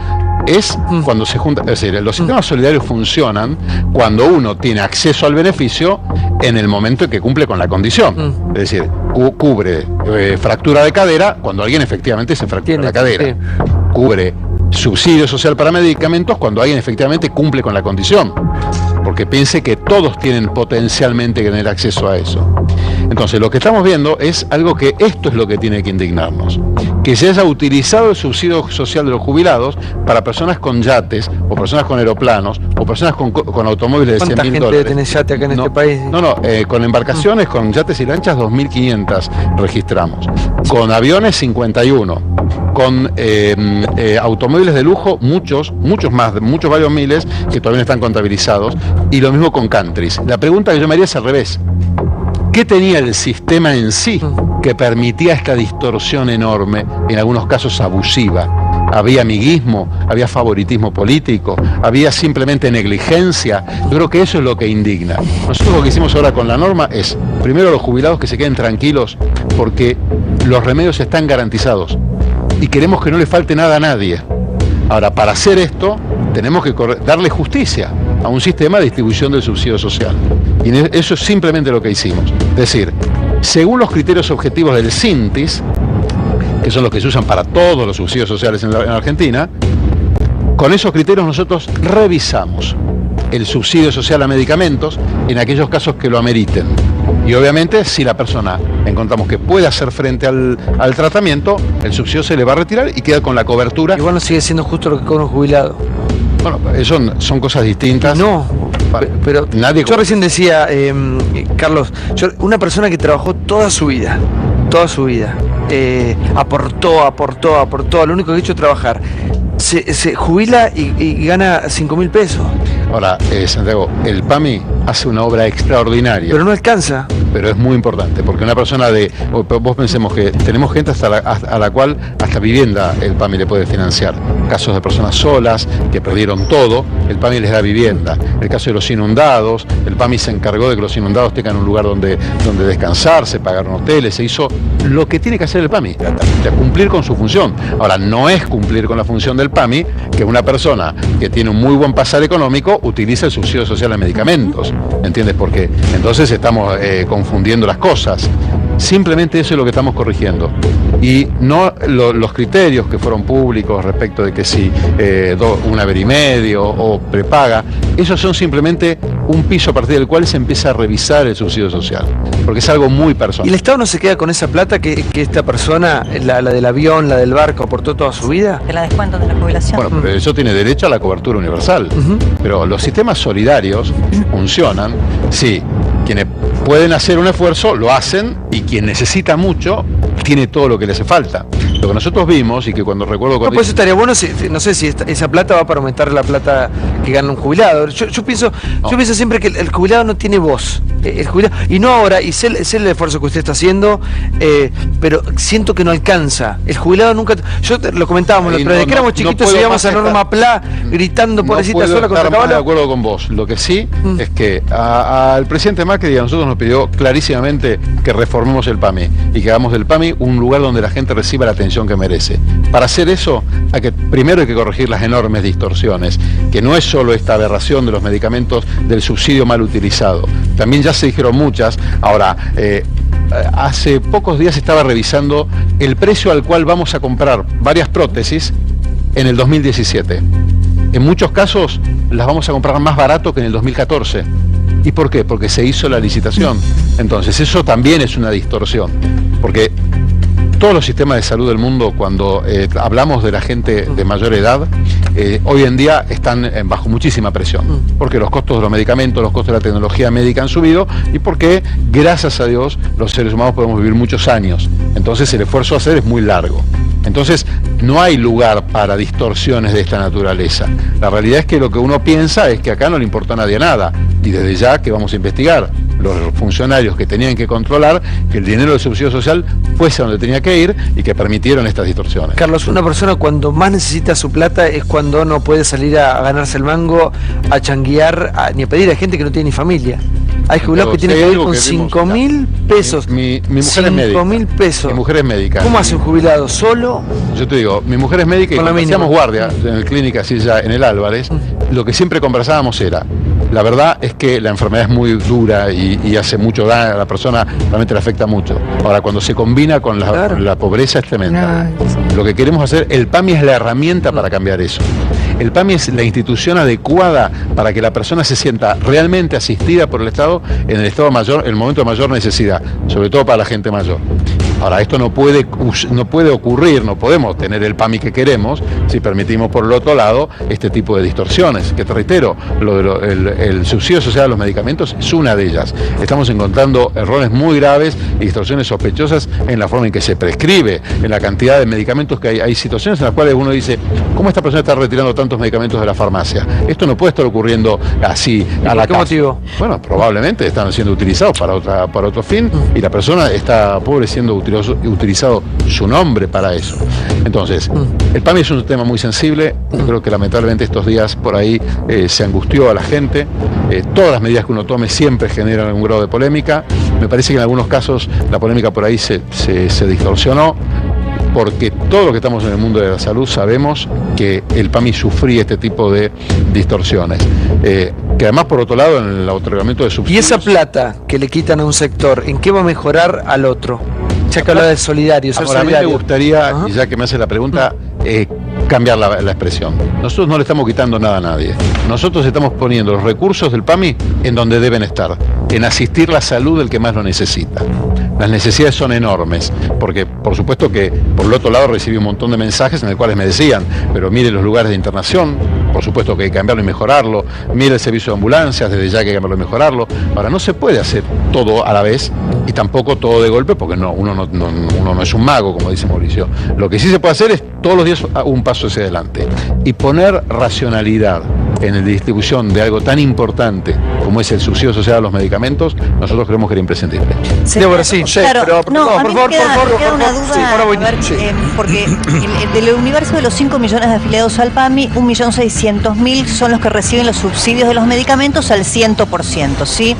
es cuando se junta, es decir, los sistemas solidarios funcionan cuando uno tiene acceso al beneficio en el momento en que cumple con la condición. Es decir, cubre fractura de cadera cuando alguien efectivamente se fractura la cadera. Sí. Cubre subsidio social para medicamentos cuando alguien efectivamente cumple con la condición. Porque piense que todos tienen potencialmente que tener acceso a eso. Entonces, lo que estamos viendo es algo que esto es lo que tiene que indignarnos. Que se haya utilizado el subsidio social de los jubilados para personas con yates, o personas con aeroplanos, o personas con automóviles de $100.000. ¿Cuánta gente debe tener yate acá en este país? Con embarcaciones, con yates y lanchas, 2.500 registramos. Con aviones, 51. Con automóviles de lujo, muchos varios miles que todavía no están contabilizados, y lo mismo con countries. La pregunta que yo me haría es al revés. ¿Qué tenía el sistema en sí que permitía esta distorsión enorme, en algunos casos abusiva? Había amiguismo, había favoritismo político, había simplemente negligencia. Yo creo que eso es lo que indigna. Nosotros lo que hicimos ahora con la norma es, primero, los jubilados que se queden tranquilos porque los remedios están garantizados y queremos que no le falte nada a nadie. Ahora, para hacer esto, tenemos que darle justicia a un sistema de distribución del subsidio social. Y eso es simplemente lo que hicimos. Es decir, según los criterios objetivos del CINTIS, que son los que se usan para todos los subsidios sociales en Argentina, con esos criterios nosotros revisamos el subsidio social a medicamentos en aquellos casos que lo ameriten. Y obviamente, si la persona encontramos que puede hacer frente al tratamiento, el subsidio se le va a retirar y queda con la cobertura. Igual no sigue siendo justo lo que cobra un jubilado. Bueno, eso son cosas distintas. No, pero yo recién decía, Carlos, una persona que trabajó toda su vida, aportó, lo único que ha hecho es trabajar, se jubila y gana 5.000 pesos. Ahora, Santiago, el PAMI hace una obra extraordinaria. Pero no alcanza. Pero es muy importante, porque una persona vos pensemos que tenemos gente a la cual hasta vivienda el PAMI le puede financiar. Casos de personas solas, que perdieron todo, el PAMI les da vivienda. El caso de los inundados, el PAMI se encargó de que los inundados tengan un lugar donde descansar, se pagaron hoteles, se hizo lo que tiene que hacer el PAMI, de cumplir con su función. Ahora, no es cumplir con la función del PAMI que una persona que tiene un muy buen pasar económico utiliza el subsidio social en medicamentos, ¿entiendes? Porque entonces estamos confundiendo las cosas. Simplemente eso es lo que estamos corrigiendo. Y no los criterios que fueron públicos respecto de que si un haber y medio o prepaga, esos son simplemente un piso a partir del cual se empieza a revisar el subsidio social, porque es algo muy personal. ¿Y el Estado no se queda con esa plata que esta persona, la del avión, la del barco, aportó toda su vida? Que la descuentan de la jubilación. Bueno, pero eso tiene derecho a la cobertura universal. Pero los sistemas solidarios funcionan, sí, quienes pueden hacer un esfuerzo lo hacen, y quien necesita mucho tiene todo lo que le hace falta. Lo que nosotros vimos, y que cuando recuerdo... No, pues estaría bueno, no sé si esa plata va para aumentar la plata que gana un jubilado. Yo pienso siempre que el jubilado no tiene voz. El jubilado, y no ahora, y sé el esfuerzo que usted está haciendo, pero siento que no alcanza. El jubilado nunca... Lo comentábamos, desde que éramos chiquitos íbamos a Norma Pla gritando pobrecita sola contra el caballo. De acuerdo con vos. Lo que sí es que al presidente Macri a nosotros nos pidió clarísimamente que reformemos el PAMI y que hagamos del PAMI un lugar donde la gente reciba la atención que merece. Para hacer eso, primero hay que corregir las enormes distorsiones, que no es solo esta aberración de los medicamentos del subsidio mal utilizado. También ya se dijeron muchas. Ahora, hace pocos días estaba revisando el precio al cual vamos a comprar varias prótesis en el 2017. En muchos casos las vamos a comprar más barato que en el 2014. ¿Y por qué? Porque se hizo la licitación. Entonces eso también es una distorsión, porque todos los sistemas de salud del mundo, cuando hablamos de la gente de mayor edad, hoy en día están bajo muchísima presión, porque los costos de los medicamentos, los costos de la tecnología médica han subido, y porque, gracias a Dios, los seres humanos podemos vivir muchos años. Entonces el esfuerzo a hacer es muy largo. Entonces no hay lugar para distorsiones de esta naturaleza. La realidad es que lo que uno piensa es que acá no le importa a nadie nada, y desde ya que vamos a investigar los funcionarios que tenían que controlar que el dinero del subsidio social fuese a donde tenía que ir y que permitieron estas distorsiones. Carlos, una persona cuando más necesita su plata es cuando no puede salir a ganarse el mango, a changuear, ni a pedir a gente que no tiene ni familia. Hay jubilados que tienen que vivir con 5.000 pesos. Mi mujer es médica. 5.000 pesos. Mi mujer es médica. ¿Cómo hace un jubilado? ¿Solo? Yo te digo, mi mujer es médica, y cuando hacíamos guardia en el clínica, así ya en el Álvarez, lo que siempre conversábamos era, la verdad es que la enfermedad es muy dura y hace mucho daño a la persona, realmente le afecta mucho. Ahora, cuando se combina con la pobreza es tremenda. Lo que queremos hacer, el PAMI es la herramienta para cambiar eso. El PAMI es la institución adecuada para que la persona se sienta realmente asistida por el Estado en el estado mayor, el momento de mayor necesidad, sobre todo para la gente mayor. Ahora, esto no puede ocurrir, no podemos tener el PAMI que queremos si permitimos por el otro lado este tipo de distorsiones, que te reitero, el subsidio social a los medicamentos es una de ellas. Estamos encontrando errores muy graves y distorsiones sospechosas en la forma en que se prescribe, en la cantidad de medicamentos que hay. Hay situaciones en las cuales uno dice, ¿cómo esta persona está retirando tantos medicamentos de la farmacia? Esto no puede estar ocurriendo así a la casa. ¿Por qué motivo? Bueno, probablemente están siendo utilizados para otro fin, y la persona está pobre siendo utilizado su nombre para eso. Entonces, el PAMI es un tema muy sensible. Creo que lamentablemente estos días por ahí se angustió a la gente. Todas las medidas que uno tome siempre generan algún grado de polémica. Me parece que en algunos casos la polémica por ahí se distorsionó, porque todos los que estamos en el mundo de la salud sabemos que el PAMI sufría este tipo de distorsiones. Que además, por otro lado, en el otorgamiento de subsidios... ¿Y esa plata que le quitan a un sector, en qué va a mejorar al otro? Ya que habla de solidario, ser solidario. A mí me gustaría, y ya que me hace la pregunta, cambiar la expresión. Nosotros no le estamos quitando nada a nadie. Nosotros estamos poniendo los recursos del PAMI en donde deben estar, en asistir la salud del que más lo necesita. Las necesidades son enormes, porque por supuesto que por el otro lado recibí un montón de mensajes en los cuales me decían, pero mire los lugares de internación, por supuesto que hay que cambiarlo y mejorarlo, mire el servicio de ambulancias, desde ya hay que cambiarlo y mejorarlo. Ahora, no se puede hacer todo a la vez y tampoco todo de golpe, porque uno no es un mago, como dice Mauricio. Lo que sí se puede hacer es todos los días un paso hacia adelante y poner racionalidad en la distribución de algo tan importante como es el subsidio social a los medicamentos. Nosotros creemos que era imprescindible. Sí, Débora, sí. Claro, pero, no, a mí por favor, queda una duda, porque del universo de los 5 millones de afiliados al PAMI, 1.600.000 son los que reciben los subsidios de los medicamentos al 100%, ¿sí?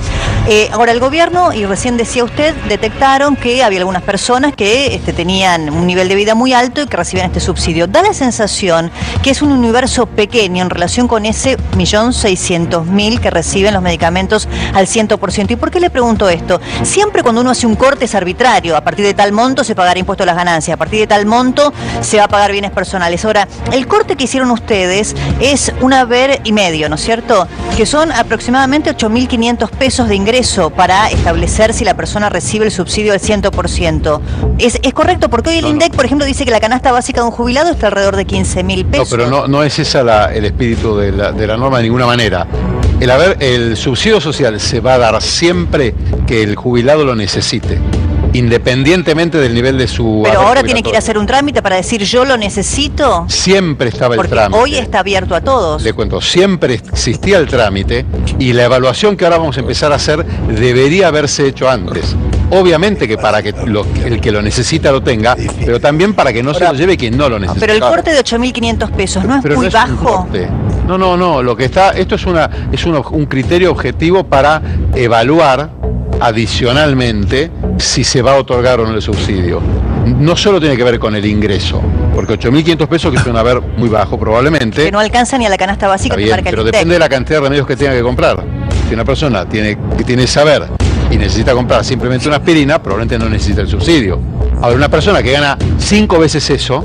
Ahora, el gobierno, y recién decía usted, detectaron que había algunas personas que tenían un nivel de vida muy alto y que recibían este subsidio. Da la sensación que es un universo pequeño en relación con ese 1.600.000 que reciben los medicamentos al 100%. ¿Y por qué le pregunto esto? Siempre cuando uno hace un corte es arbitrario. A partir de tal monto se pagará impuesto a las ganancias, a partir de tal monto se va a pagar bienes personales. Ahora, el corte que hicieron ustedes es un haber y medio, ¿no es cierto? Que son aproximadamente 8.500 pesos de ingreso para establecer si la persona recibe el subsidio al 100%. ¿Es correcto? Porque hoy el INDEC, por ejemplo, dice que la canasta básica de un jubilado está alrededor de 15.000 pesos. No, pero no es esa el espíritu de la norma de ninguna manera. El subsidio social se va a dar siempre que el jubilado lo necesite, independientemente del nivel de su... Pero ahora tiene que ir a hacer un trámite para decir yo lo necesito. Siempre estaba el trámite. Porque hoy está abierto a todos. Le cuento, siempre existía el trámite y la evaluación que ahora vamos a empezar a hacer debería haberse hecho antes. Obviamente que para que el que lo necesita lo tenga, pero también para que no se lo lleve quien no lo necesita. Pero el corte de 8.500 pesos no es pero muy no bajo. No, lo que está, esto es un criterio objetivo para evaluar adicionalmente si se va a otorgar o no el subsidio. No solo tiene que ver con el ingreso, porque 8.500 pesos, que es un haber muy bajo probablemente. Que no alcanza ni a la canasta básica que marca el pero INDEC. depende de la cantidad de remedios que tenga que comprar. Si una persona tiene saber y necesita comprar simplemente una aspirina, probablemente no necesita el subsidio. Ahora, una persona que gana 5 veces eso,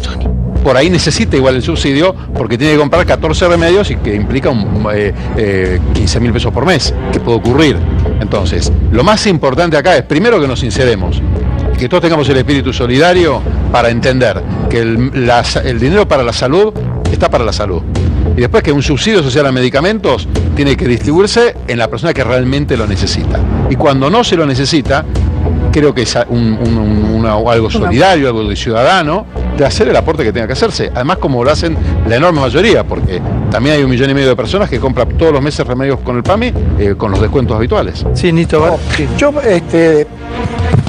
por ahí necesita igual el subsidio porque tiene que comprar 14 remedios y que implica 15.000 pesos por mes, que puede ocurrir. Entonces, lo más importante acá es primero que nos sinceremos, que todos tengamos el espíritu solidario para entender que el dinero para la salud está para la salud. Y después que un subsidio social a medicamentos tiene que distribuirse en la persona que realmente lo necesita. Y cuando no se lo necesita, creo que es algo solidario, algo de ciudadano, de hacer el aporte que tenga que hacerse. Además, como lo hacen la enorme mayoría, porque también hay 1,5 millones de personas que compran todos los meses remedios con el PAMI con los descuentos habituales. Sí, Nito. Yo,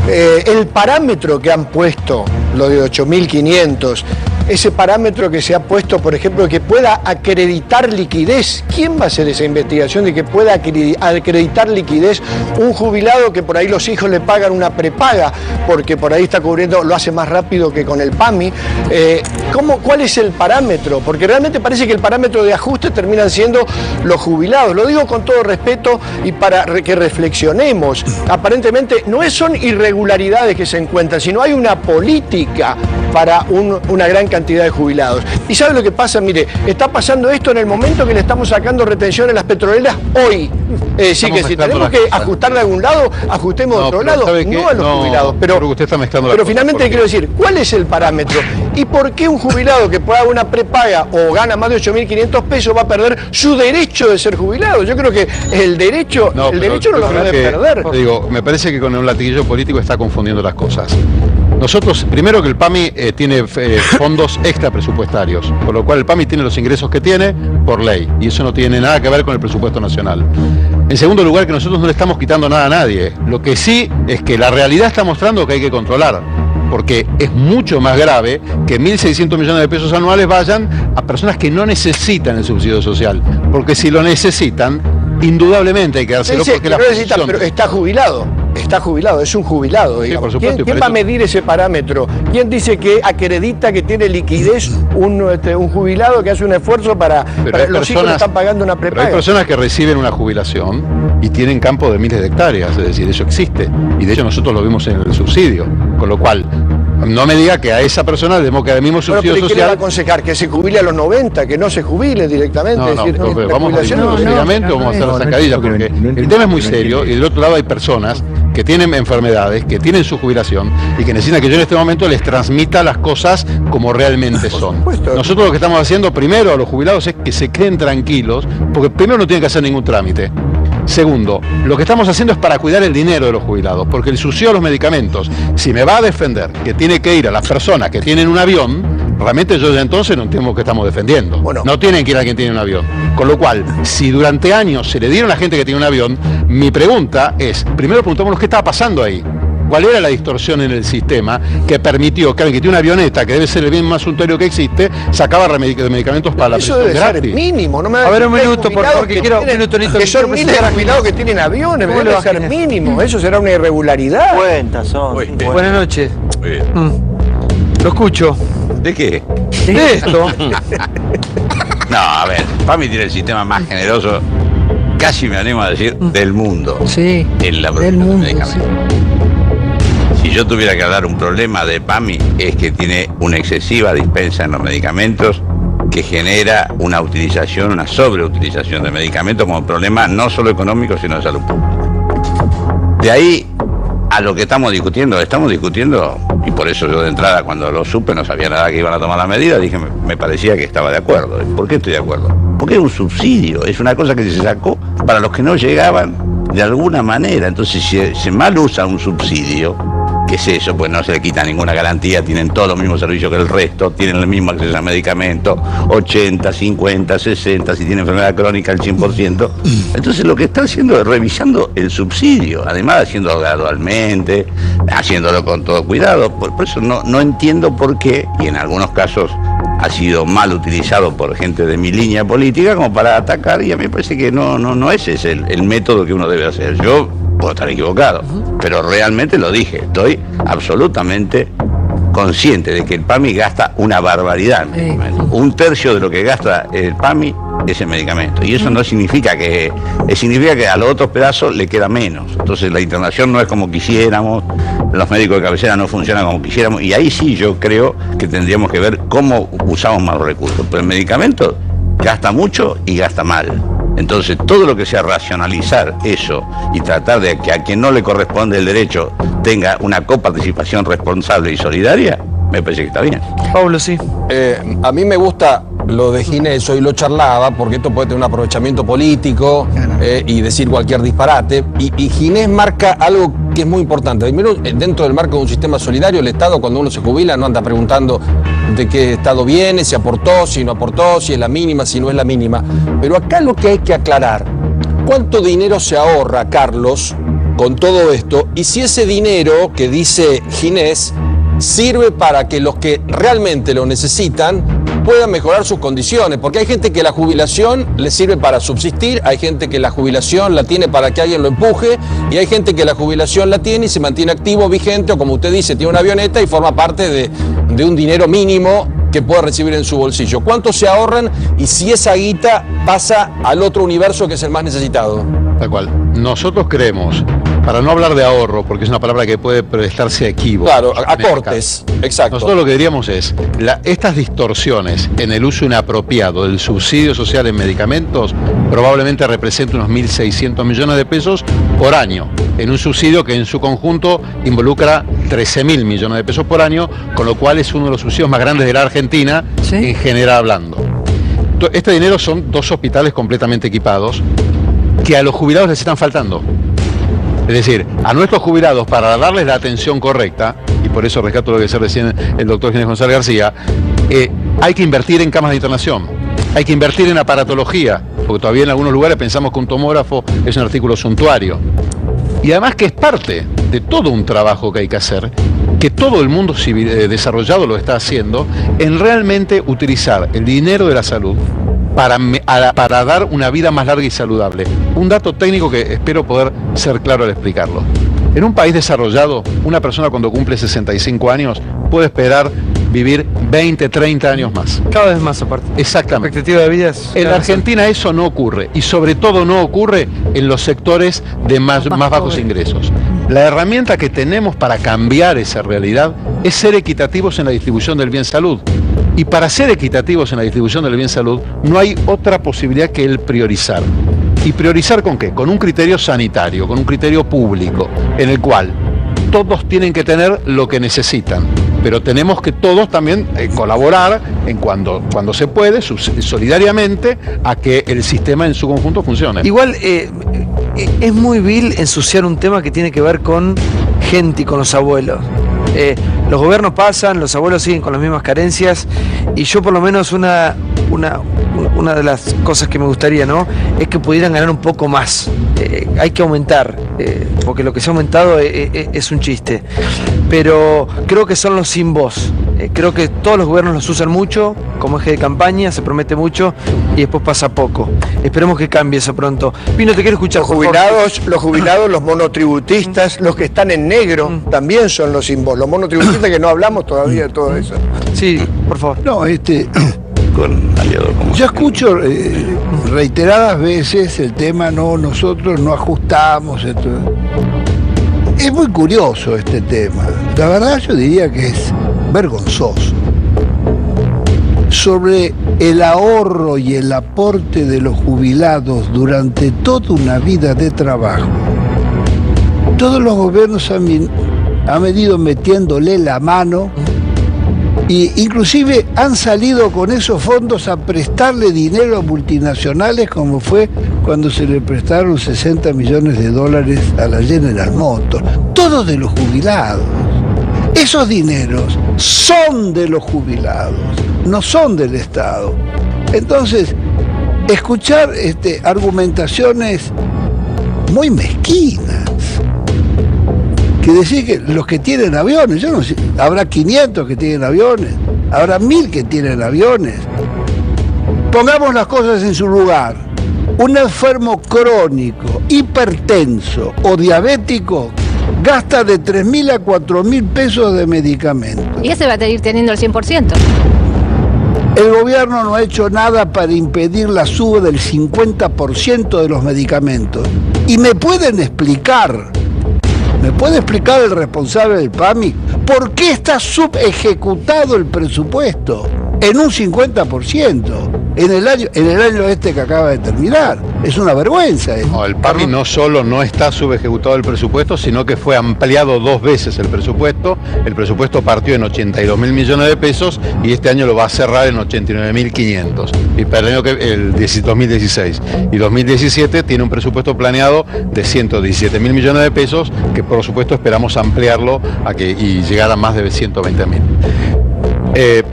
el parámetro que han puesto, lo de 8.500, ese parámetro que se ha puesto, por ejemplo, que pueda acreditar liquidez. ¿Quién va a hacer esa investigación de que pueda acreditar liquidez un jubilado que por ahí los hijos le pagan una prepaga porque por ahí está cubriendo, lo hace más rápido que con el PAMI? ¿Cuál es el parámetro? Porque realmente parece que el parámetro de ajuste terminan siendo los jubilados. Lo digo con todo respeto y para que reflexionemos. Aparentemente no son irregularidades que se encuentran, sino hay una política para una gran cantidad de jubilados. ¿Y sabe lo que pasa? Mire, está pasando esto en el momento que le estamos sacando retención en las petroleras hoy. Sí, que si tenemos que ajustar de algún lado, ajustemos de otro lado, no a los jubilados. Pero usted está mezclando pero finalmente quiero decir, ¿cuál es el parámetro? ¿Y por qué un jubilado que paga una prepaga o gana más de 8.500 pesos va a perder su derecho de ser jubilado? Yo creo que el derecho no lo debe perder. Digo, me parece que con un latiguillo político está confundiendo las cosas. Nosotros, primero que el PAMI tiene fondos extra presupuestarios, por lo cual el PAMI tiene los ingresos que tiene por ley, y eso no tiene nada que ver con el presupuesto nacional. En segundo lugar, que nosotros no le estamos quitando nada a nadie. Lo que sí es que la realidad está mostrando que hay que controlar, porque es mucho más grave que 1.600 millones de pesos anuales vayan a personas que no necesitan el subsidio social, porque si lo necesitan, indudablemente hay que dárselo porque la posición... Pero está jubilado. Está jubilado, es un jubilado. Sí, por supuesto, ¿Quién va a medir ese parámetro? ¿Quién dice que acredita que tiene liquidez un jubilado que hace un esfuerzo para los hijos le están pagando una prepaga? Pero hay personas que reciben una jubilación y tienen campo de miles de hectáreas, es decir, eso existe. Y de hecho nosotros lo vimos en el subsidio. Con lo cual, no me diga que a esa persona le demos que el mismo subsidio social. ¿Qué le va a aconsejar? ¿Que se jubile a los 90? ¿Que no se jubile directamente? No, es decir, vamos a decirlo seriamente o vamos a hacer la zancadilla, porque el tema es muy serio y del otro lado hay personas que tienen enfermedades, que tienen su jubilación y que necesitan que yo en este momento les transmita las cosas como realmente son. Nosotros lo que estamos haciendo primero a los jubilados es que se queden tranquilos, porque primero no tienen que hacer ningún trámite. Segundo, lo que estamos haciendo es para cuidar el dinero de los jubilados, porque el subsidio a los medicamentos, si me va a defender que tiene que ir a las personas que tienen un avión, realmente yo ya entonces no entiendo que estamos defendiendo. No tienen que ir a quien tiene un avión. Con lo cual, si durante años se le dieron a la gente que tiene un avión, mi pregunta es, primero preguntémonos qué estaba pasando ahí. ¿Cuál era la distorsión en el sistema que permitió que alguien que tiene una avioneta, que debe ser el bien más suntuario que existe, sacaba medicamentos para la presión gratis? Eso debe ser mínimo. No me a ver, un minuto, por favor, que quiero un minuto. Que son miles de jubilados que tienen aviones, debe ser mínimo. Eso será una irregularidad. Cuentas son. Buenas noches. Lo escucho. ¿De qué? De esto. No, a ver, PAMI tiene el sistema más generoso, casi me animo a decir, del mundo. Sí, en la del mundo, medicamentos. Si yo tuviera que hablar un problema de PAMI es que tiene una excesiva dispensa en los medicamentos que genera una utilización, una sobreutilización de medicamentos como problema no solo económico sino de salud pública. De ahí a lo que estamos discutiendo, y por eso yo de entrada cuando lo supe no sabía nada que iban a tomar la medida, dije me parecía que estaba de acuerdo. ¿Por qué estoy de acuerdo? Porque es un subsidio, es una cosa que se sacó para los que no llegaban de alguna manera. Entonces si se mal usa un subsidio, ¿qué es eso? Pues no se le quita ninguna garantía, tienen todos los mismos servicios que el resto, tienen el mismo acceso a medicamentos, 80, 50, 60, si tienen enfermedad crónica el 100%. Entonces lo que está haciendo es revisando el subsidio, además haciéndolo gradualmente, haciéndolo con todo cuidado. Por eso no entiendo por qué, y en algunos casos ha sido mal utilizado por gente de mi línea política como para atacar, y a mí me parece que no ese es el método que uno debe hacer. Yo puedo estar equivocado, pero realmente lo dije, estoy absolutamente consciente de que el PAMI gasta una barbaridad en medicamentos. Un tercio de lo que gasta el PAMI es el medicamento, y eso no significa que, significa que a los otros pedazos le queda menos. Entonces la internación no es como quisiéramos, los médicos de cabecera no funcionan como quisiéramos, y ahí sí yo creo que tendríamos que ver cómo usamos más los recursos, pero el medicamento gasta mucho y gasta mal. Entonces, todo lo que sea racionalizar eso y tratar de que a quien no le corresponde el derecho tenga una coparticipación responsable y solidaria, me parece que está bien. Pablo, sí. A mí me gusta lo de Ginés, hoy lo charlaba, porque esto puede tener un aprovechamiento político y decir cualquier disparate. Y Ginés marca algo que es muy importante. Primero, dentro del marco de un sistema solidario, el Estado, cuando uno se jubila, no anda preguntando de qué Estado viene, si aportó, si no aportó, si es la mínima, si no es la mínima. Pero acá lo que hay que aclarar, ¿cuánto dinero se ahorra, Carlos, con todo esto? Y si ese dinero que dice Ginés sirve para que los que realmente lo necesitan puedan mejorar sus condiciones, porque hay gente que la jubilación le sirve para subsistir, hay gente que la jubilación la tiene para que alguien lo empuje, y hay gente que la jubilación la tiene y se mantiene activo, vigente, o como usted dice, tiene una avioneta y forma parte de un dinero mínimo que puede recibir en su bolsillo. ¿Cuánto se ahorran y si esa guita pasa al otro universo que es el más necesitado? Tal cual. Nosotros creemos, para no hablar de ahorro, porque es una palabra que puede prestarse a equívoco. Claro, a cortes, exacto. Nosotros lo que diríamos es, estas distorsiones en el uso inapropiado del subsidio social en medicamentos probablemente representa unos 1.600 millones de pesos por año, en un subsidio que en su conjunto involucra 13.000 millones de pesos por año, con lo cual es uno de los subsidios más grandes de la Argentina, ¿sí?, en general hablando. Este dinero son 2 hospitales completamente equipados que a los jubilados les están faltando. Es decir, a nuestros jubilados, para darles la atención correcta, y por eso rescato lo que decía recién el doctor Ginés González García, hay que invertir en camas de internación, hay que invertir en aparatología, porque todavía en algunos lugares pensamos que un tomógrafo es un artículo suntuario. Y además que es parte de todo un trabajo que hay que hacer, que todo el mundo desarrollado lo está haciendo, en realmente utilizar el dinero de la salud para dar una vida más larga y saludable. Un dato técnico que espero poder ser claro al explicarlo. En un país desarrollado, una persona cuando cumple 65 años puede esperar vivir 20, 30 años más. Cada vez más aparte. Exactamente. La expectativa de vida es... En la Argentina eso no ocurre, y sobre todo no ocurre en los sectores de más bajos ingresos. La herramienta que tenemos para cambiar esa realidad es ser equitativos en la distribución del bien salud. Y para ser equitativos en la distribución del bien salud no hay otra posibilidad que el priorizar. ¿Y priorizar con qué? Con un criterio sanitario, con un criterio público, en el cual todos tienen que tener lo que necesitan, pero tenemos que todos también colaborar en cuando se puede, solidariamente, a que el sistema en su conjunto funcione. Igual es muy vil ensuciar un tema que tiene que ver con gente y con los abuelos. Los gobiernos pasan, los abuelos siguen con las mismas carencias, y yo por lo menos una de las cosas que me gustaría, ¿no?, es que pudieran ganar un poco más. Hay que aumentar, porque lo que se ha aumentado es un chiste. Pero creo que son los sin voz. Creo que todos los gobiernos los usan mucho como eje de campaña, se promete mucho y después pasa poco. Esperemos que cambie eso pronto. Pino, te quiero escuchar. Los jubilados, los monotributistas, los que están en negro, también son los sin voz. Los monotributistas, que no hablamos todavía de todo eso. Sí, por favor. No, yo escucho reiteradas veces el tema, nosotros no ajustamos esto. Es muy curioso este tema. La verdad, yo diría que es vergonzoso. Sobre el ahorro y el aporte de los jubilados durante toda una vida de trabajo, todos los gobiernos han venido metiéndole la mano, e inclusive han salido con esos fondos a prestarle dinero a multinacionales, como fue cuando se le prestaron $60 millones a la General Motors. Todos de los jubilados. Esos dineros son de los jubilados, no son del Estado. Entonces, escuchar argumentaciones muy mezquinas, que decir que los que tienen aviones, yo no sé, habrá 500 que tienen aviones, habrá 1000 que tienen aviones. Pongamos las cosas en su lugar. Un enfermo crónico, hipertenso o diabético gasta de 3.000 a 4.000 pesos de medicamentos. Y ese va a seguir teniendo el 100%. El gobierno no ha hecho nada para impedir la suba del 50% de los medicamentos. Y me puede explicar el responsable del PAMI por qué está subejecutado el presupuesto en un 50%? En el año que acaba de terminar. Es una vergüenza. No, el PAMI no solo no está subejecutado el presupuesto, sino que fue ampliado 2 veces el presupuesto. El presupuesto partió en 82.000 millones de pesos y este año lo va a cerrar en 89.500. Y para el año el 2016. Y 2017 tiene un presupuesto planeado de 117.000 millones de pesos, que por supuesto esperamos ampliarlo y llegar a más de 120.000.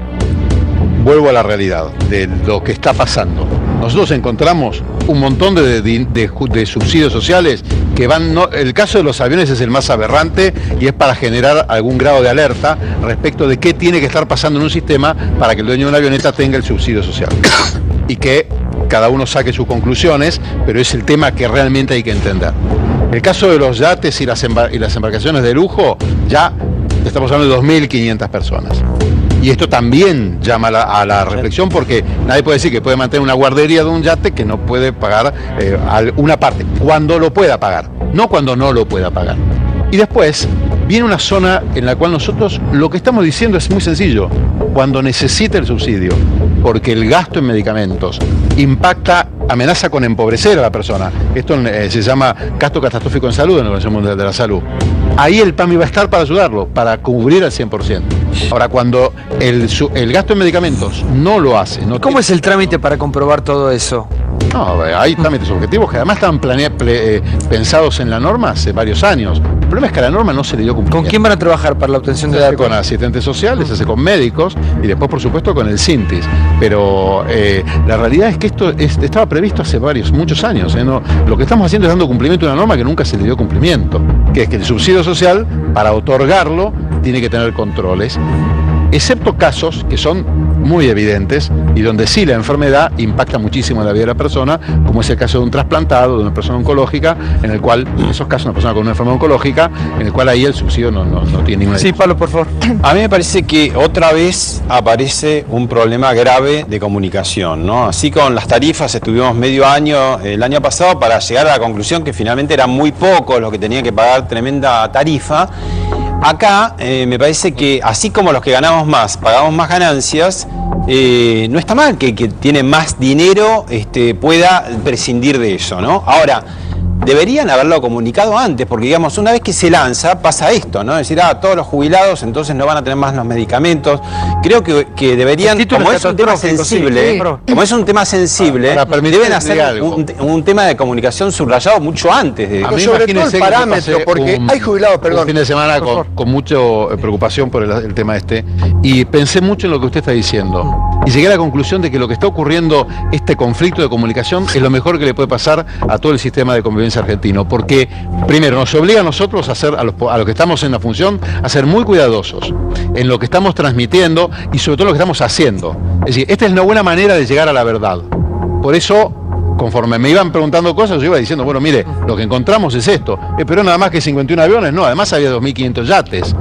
Vuelvo a la realidad de lo que está pasando. Nosotros encontramos un montón de subsidios sociales que van... el caso de los aviones es el más aberrante y es para generar algún grado de alerta respecto de qué tiene que estar pasando en un sistema para que el dueño de una avioneta tenga el subsidio social. Y que cada uno saque sus conclusiones, pero es el tema que realmente hay que entender. El caso de los yates y las embarcaciones de lujo, ya estamos hablando de 2.500 personas. Y esto también llama a la reflexión, porque nadie puede decir que puede mantener una guardería de un yate que no puede pagar una parte, cuando lo pueda pagar, no cuando no lo pueda pagar. Y después viene una zona en la cual nosotros lo que estamos diciendo es muy sencillo: cuando necesite el subsidio, porque el gasto en medicamentos amenaza con empobrecer a la persona. Esto se llama gasto catastrófico en salud en la Organización Mundial de la Salud. Ahí el PAMI va a estar para ayudarlo, para cubrir al 100%. Ahora, cuando el gasto en medicamentos no lo hace... ¿Cómo es el trámite para comprobar todo eso? No, hay trámites objetivos que además estaban pensados en la norma hace varios años. El problema es que a la norma no se le dio cumplimiento. ¿Con quién van a trabajar para la obtención de datos? Con asistentes sociales, se hace con médicos y después, por supuesto, con el CINTIS. Pero la realidad es que esto estaba previsto hace muchos años. Lo que estamos haciendo es dando cumplimiento a una norma que nunca se le dio cumplimiento, que es que el subsidio social, para otorgarlo, tiene que tener controles. excepto casos que son muy evidentes y donde sí la enfermedad impacta muchísimo en la vida de la persona, como es el caso de un trasplantado, de una persona oncológica, en el cual, en esos casos, una persona con una enfermedad oncológica, en el cual ahí el subsidio no tiene ninguna... Sí, Pablo, por favor. A mí me parece que otra vez aparece un problema grave de comunicación, ¿no? Así con las tarifas estuvimos medio año, el año pasado, para llegar a la conclusión que finalmente era muy poco lo que tenían que pagar tremenda tarifa. Acá me parece que así como los que ganamos más, pagamos más ganancias, no está mal que tiene más dinero pueda prescindir de eso, ¿no? Ahora, deberían haberlo comunicado antes, porque digamos, una vez que se lanza, pasa esto, ¿no? Es decir, todos los jubilados entonces no van a tener más los medicamentos. Creo que deberían, como es un tema sensible, deben hacer un tema de comunicación subrayado mucho antes de... A mí sobre todo el parámetro, porque hay jubilados, perdón. Un fin de semana con mucha preocupación por el tema y pensé mucho en lo que usted está diciendo. Y llegué a la conclusión de que lo que está ocurriendo, este conflicto de comunicación, es lo mejor que le puede pasar a todo el sistema de convivencia argentino, porque primero nos obliga a nosotros a ser, a los que estamos en la función, a ser muy cuidadosos en lo que estamos transmitiendo y sobre todo lo que estamos haciendo. Es decir, esta es una buena manera de llegar a la verdad. Por eso, conforme me iban preguntando cosas, yo iba diciendo, bueno, mire, lo que encontramos es esto. Pero nada más que 51 aviones, no, además había 2.500 yates.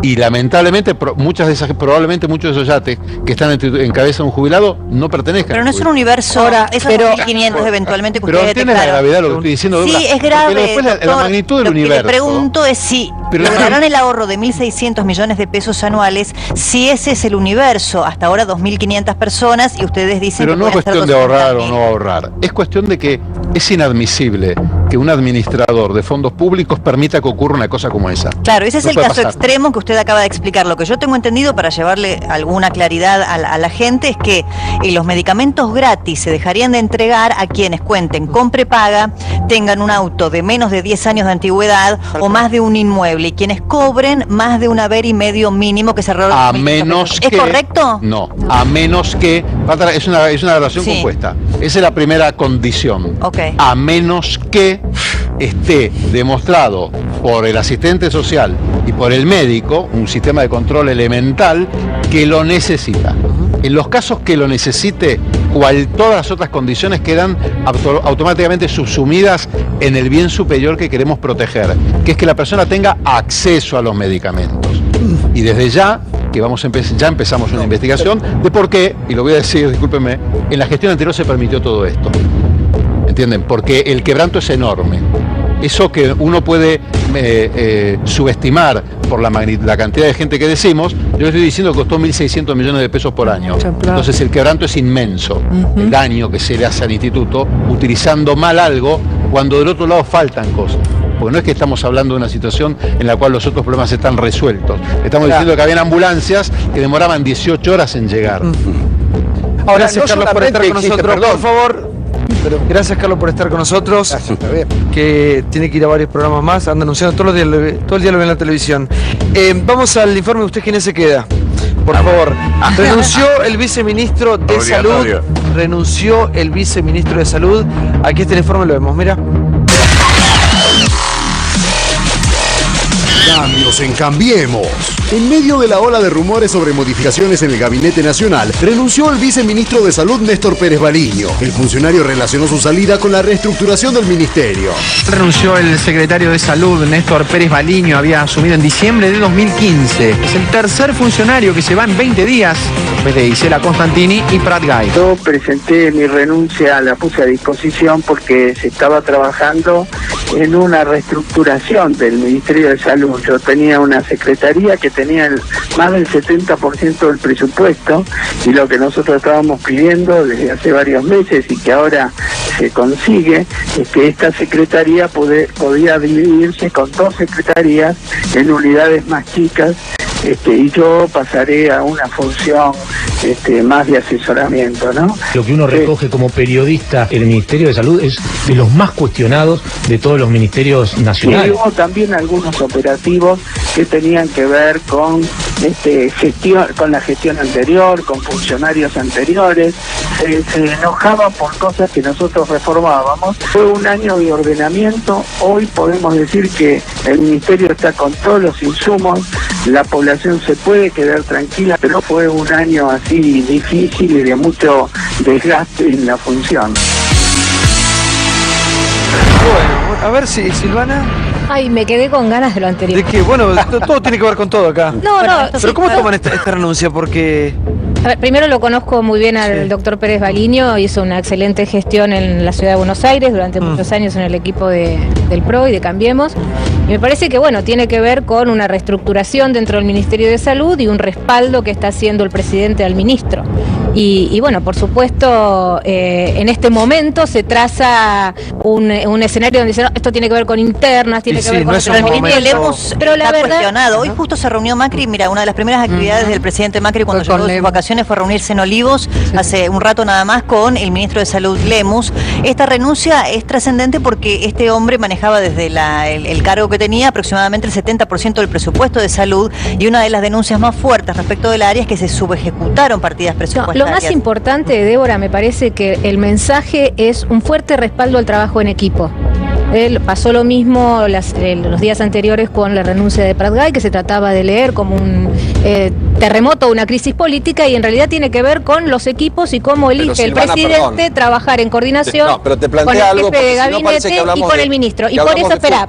Y lamentablemente probablemente muchos de esos yates que están en cabeza de un jubilado no pertenezcan. Pero no es un universo, esos 2.500 eventualmente que ustedes detectaron. Pero la gravedad de lo que estoy diciendo. Sí, es grave. Después la magnitud del universo. Lo que le pregunto es si lograrán el ahorro de 1.600 millones de pesos anuales, si ese es el universo, hasta ahora 2.500 personas, y ustedes dicen pero que no es cuestión de ahorrar o no ahorrar, es cuestión de que es inadmisible que un administrador de fondos públicos permita que ocurra una cosa como esa. Claro, ese es el caso extremo que usted acaba de explicar. Lo que yo tengo entendido, para llevarle alguna claridad a la gente, es que los medicamentos gratis se dejarían de entregar a quienes cuenten con prepaga, tengan un auto de menos de 10 años de antigüedad o más de un inmueble, y quienes cobren más de un haber y medio mínimo que se ahorraron. A menos que... ¿Es correcto? No, a menos que... Es una relación compuesta. Esa es la primera condición. Okay. A menos que esté demostrado por el asistente social y por el médico, un sistema de control elemental, que lo necesita. En los casos que lo necesite, todas las otras condiciones quedan automáticamente subsumidas en el bien superior que queremos proteger, que es que la persona tenga acceso a los medicamentos. Y desde ya, que ya empezamos una investigación de por qué, y lo voy a decir, discúlpenme, en la gestión anterior se permitió todo esto. ¿Entienden? Porque el quebranto es enorme. Eso que uno puede subestimar por la cantidad de gente que decimos, yo le estoy diciendo que costó 1.600 millones de pesos por año. Entonces el quebranto es inmenso. El daño que se le hace al instituto utilizando mal algo cuando del otro lado faltan cosas. Porque no es que estamos hablando de una situación en la cual los otros problemas están resueltos. Estamos diciendo que habían ambulancias que demoraban 18 horas en llegar. Ahora, gracias, Carlos, por estar con nosotros. Por favor. Gracias, Carlos, por estar con nosotros. Gracias, está bien. Que tiene que ir a varios programas más. Anda anunciando todo el día lo ven en la televisión. Vamos al informe. ¿Usted quién se queda? Por favor. Renunció el viceministro de Salud. Renunció el viceministro de Salud. Aquí está el informe, lo vemos, mira. Cambios en Cambiemos. En medio de la ola de rumores sobre modificaciones en el Gabinete Nacional, renunció el viceministro de Salud Néstor Pérez Baliño. El funcionario relacionó su salida con la reestructuración del ministerio. Renunció el secretario de Salud Néstor Pérez Baliño, había asumido en diciembre de 2015. Es el tercer funcionario que se va en 20 días, después de Isela Constantini y Prat Gay. Yo presenté mi renuncia, la puse a disposición porque se estaba trabajando en una reestructuración del Ministerio de Salud. Yo tenía una secretaría que tenía más del 70% del presupuesto, y lo que nosotros estábamos pidiendo desde hace varios meses y que ahora se consigue es que esta secretaría podía dividirse con 2 secretarías en unidades más chicas, y yo pasaré a una función más de asesoramiento, ¿no? Lo que uno recoge como periodista en el Ministerio de Salud es de los más cuestionados de todos los ministerios nacionales. Y hubo también algunos operativos que tenían que ver con con la gestión anterior, con funcionarios anteriores, se enojaban por cosas que nosotros reformábamos. Fue un año de ordenamiento. Hoy podemos decir que el Ministerio está con todos los insumos, la población se puede quedar tranquila, pero fue un año así difícil y de mucho desgaste en la función. Bueno, a ver si Silvana. Ay, me quedé con ganas de lo anterior. De que, bueno, todo tiene que ver con todo acá. No, pero ¿cómo toman esta renuncia? Porque... A ver, primero lo conozco muy bien al doctor Pérez Baliño, hizo una excelente gestión en la ciudad de Buenos Aires durante muchos años en el equipo del PRO y de Cambiemos. Y me parece que, bueno, tiene que ver con una reestructuración dentro del Ministerio de Salud y un respaldo que está haciendo el presidente al ministro. Y bueno, por supuesto, en este momento se traza un escenario donde dice, no, esto tiene que ver con internas, tiene que ver con... Pero la verdad, cuestionado. Hoy justo se reunió Macri, mira, una de las primeras actividades del presidente Macri cuando llegó de sus vacaciones fue reunirse en Olivos hace un rato nada más con el ministro de Salud, Lemus. Esta renuncia es trascendente porque este hombre manejaba desde el cargo que tenía aproximadamente el 70% del presupuesto de salud, y una de las denuncias más fuertes respecto del área es que se subejecutaron partidas presupuestarias. Lo más importante, Débora, me parece que el mensaje es un fuerte respaldo al trabajo en equipo. Pasó lo mismo los días anteriores con la renuncia de Pratgay, que se trataba de leer como un terremoto, una crisis política, y en realidad tiene que ver con los equipos y cómo elige el presidente trabajar en coordinación pero te con el algo, jefe de gabinete y con el ministro. Y por eso, espera.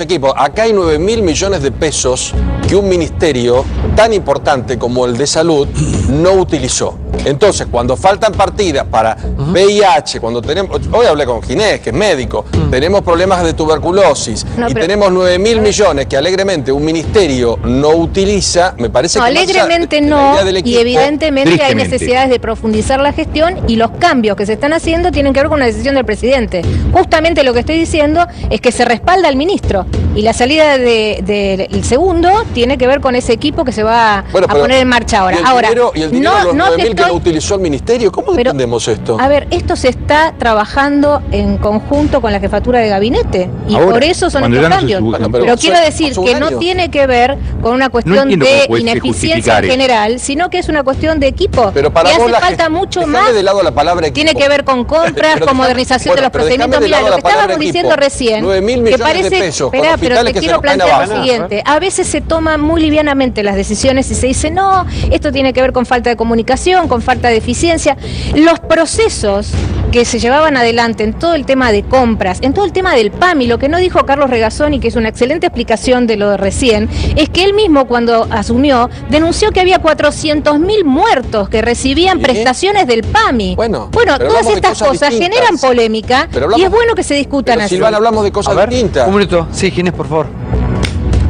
Equipo. Acá hay 9.000 millones de pesos que un ministerio tan importante como el de salud no utilizó. Entonces, cuando faltan partidas para VIH, cuando tenemos, hoy hablé con Ginés, que es médico, tenemos problemas de tuberculosis y tenemos 9.000 millones que alegremente un ministerio no utiliza, me parece que alegremente no, y evidentemente hay necesidades de profundizar la gestión, y los cambios que se están haciendo tienen que ver con una decisión del presidente. Justamente lo que estoy diciendo es que se respalda al ministro, y la salida del segundo tiene que ver con ese equipo que se va a poner en marcha ahora. ¿Y el dinero de los 9.000 que no utilizó el ministerio? ¿Cómo entendemos esto? A ver, esto se está trabajando en conjunto con la jefatura de gabinete, y ahora, por eso son estos cambios. Pero quiero decir que no tiene que ver con una cuestión de ineficiencia en general, sino que es una cuestión de equipo. Pero para y hace falta mucho más. De lado la palabra tiene que ver con compras, con modernización de los procedimientos. Mira, lo que estábamos diciendo recién, 9.000 millones de pesos. Espera, pero te quiero plantear lo siguiente. A veces se toman muy livianamente las decisiones y se dice, no, esto tiene que ver con falta de comunicación, con falta de eficiencia. Los procesos que se llevaban adelante en todo el tema de compras, en todo el tema del PAMI, lo que no dijo Carlos Regazzoni, que es una excelente explicación de lo de recién, es que él mismo cuando asumió denunció que había 400.000 muertos que recibían prestaciones del PAMI. Bueno, todas estas cosas generan polémica, y es bueno que se discutan así. Silvana, hablamos de cosas distintas. Un minuto. Sí, Ginés, por favor.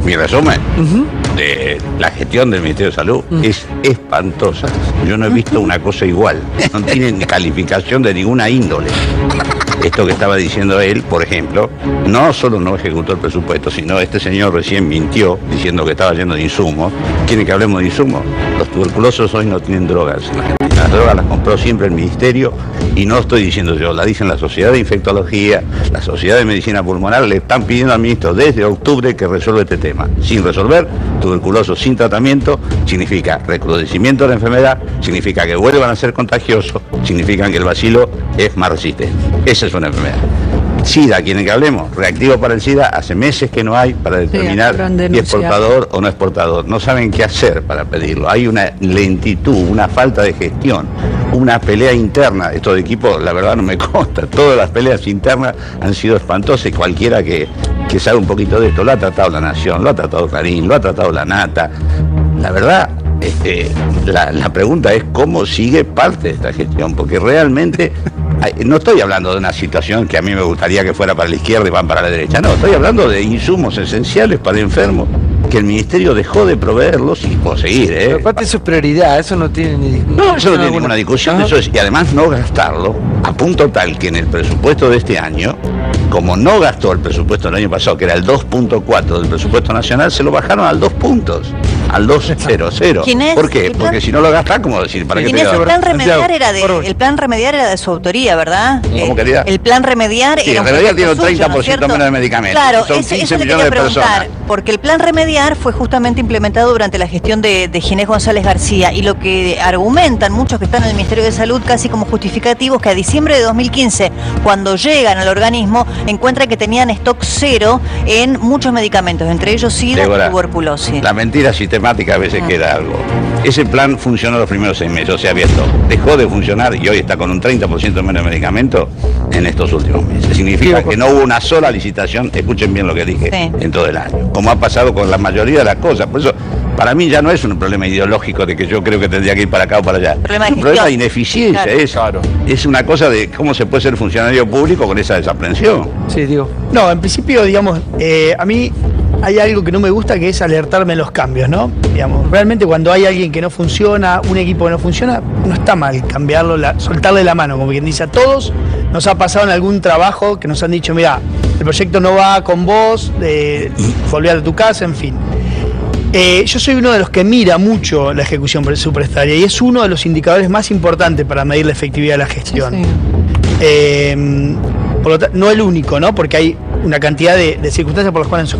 Mi resumen de la gestión del Ministerio de Salud es espantosa. Yo no he visto una cosa igual. No tienen calificación de ninguna índole. Esto que estaba diciendo él, por ejemplo, no solo no ejecutó el presupuesto, sino este señor recién mintió diciendo que estaba lleno de insumos. ¿Quieren que hablemos de insumos? Los tuberculosos hoy no tienen drogas. Las drogas las compró siempre el Ministerio, y no estoy diciendo yo, la dicen la Sociedad de Infectología, la Sociedad de Medicina Pulmonar, le están pidiendo al ministro desde octubre que resuelva este tema. Sin resolver, tuberculosos sin tratamiento significa recrudecimiento de la enfermedad, significa que vuelvan a ser contagiosos, significa que el bacilo es más resistente. Esa es una enfermedad. SIDA, ¿quieren que hablemos? Reactivo para el SIDA, hace meses que no hay para determinar si es portador o no es portador. No saben qué hacer para pedirlo. Hay una lentitud, una falta de gestión, una pelea interna. Esto de equipo, la verdad no me consta. Todas las peleas internas han sido espantosas, y cualquiera que sabe un poquito de esto, lo ha tratado La Nación, lo ha tratado Clarín, lo ha tratado La Nata. La verdad, la pregunta es cómo sigue parte de esta gestión, porque realmente no estoy hablando de una situación que a mí me gustaría que fuera para la izquierda y van para la derecha, no, estoy hablando de insumos esenciales para enfermos que el ministerio dejó de proveerlos y conseguir, Pero aparte eso es prioridad, eso no tiene ninguna discusión, eso es, y además no gastarlo a punto tal que en el presupuesto de este año como no gastó el presupuesto del año pasado, que era el 2.4 del presupuesto nacional, se lo bajaron al 2 puntos, al 2.00. ¿Por qué? Porque si no lo gasta, ¿cómo decir? ¿Para qué te el plan remediar el plan remediar era de su autoría, ¿verdad? ¿Cómo quería? El plan remediar sí, el remediar tiene un 30% menos de medicamentos. Claro, son 15 millones de personas. Porque el plan remediar fue justamente implementado durante la gestión de Ginés González García, y lo que argumentan muchos que están en el Ministerio de Salud casi como justificativos, que a diciembre de 2015, cuando llegan al organismo, encuentran que tenían stock cero en muchos medicamentos, entre ellos SIDA y tuberculosis. La mentira sistemática a veces queda algo. Ese plan funcionó los primeros 6 meses, o sea, abierto. Dejó de funcionar y hoy está con un 30% menos de medicamentos en estos últimos meses. Significa que no hubo una sola licitación, escuchen bien lo que dije, en todo el año, como ha pasado con la mayoría de las cosas. Por eso, para mí ya no es un problema ideológico de que yo creo que tendría que ir para acá o para allá. Es un problema de ineficiencia, es una cosa de cómo se puede ser funcionario público con esa desaprensión. Sí, digo. No, en principio, digamos, a mí hay algo que no me gusta, que es alertarme en los cambios, ¿no? Digamos, realmente cuando hay alguien que no funciona, un equipo que no funciona, no está mal cambiarlo, soltarle la mano, como quien dice. A todos nos ha pasado en algún trabajo que nos han dicho, mira, el proyecto no va con vos, volver a tu casa, en fin. Yo soy uno de los que mira mucho la ejecución presupuestaria y es uno de los indicadores más importantes para medir la efectividad de la gestión. Por lo tanto, no el único, ¿no? Porque hay una cantidad de circunstancias por las cuales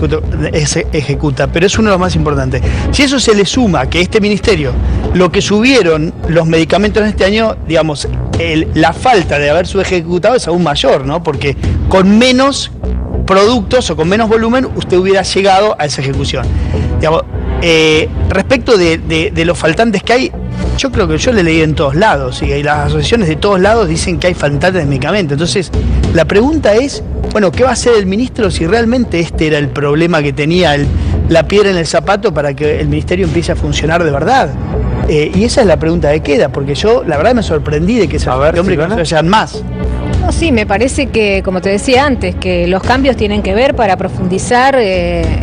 se ejecuta, pero es uno de los más importantes. Si eso se le suma que este ministerio, lo que subieron los medicamentos en este año, digamos, la falta de haber ejecutado es aún mayor, ¿no? Porque con menos productos o con menos volumen usted hubiera llegado a esa ejecución. Digamos, respecto de los faltantes que hay, yo creo que yo le leí en todos lados, y las asociaciones de todos lados dicen que hay faltantes de medicamentos. Entonces, la pregunta es, bueno, ¿qué va a hacer el ministro si realmente este era el problema que tenía, la piedra en el zapato para que el ministerio empiece a funcionar de verdad? Y esa es la pregunta que queda, porque yo, la verdad, me sorprendí de que hombre que no se vayan más. No, sí, me parece que, como te decía antes, que los cambios tienen que ver para profundizar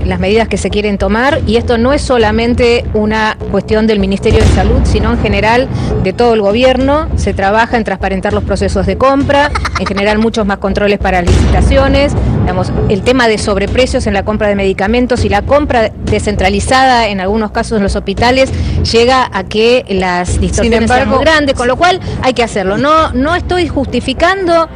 las medidas que se quieren tomar, y esto no es solamente una cuestión del Ministerio de Salud, sino en general de todo el gobierno. Se trabaja en transparentar los procesos de compra, en general muchos más controles para licitaciones, digamos, el tema de sobreprecios en la compra de medicamentos y la compra descentralizada en algunos casos en los hospitales llega a que las distorsiones sean muy grandes, con lo cual hay que hacerlo. No estoy justificando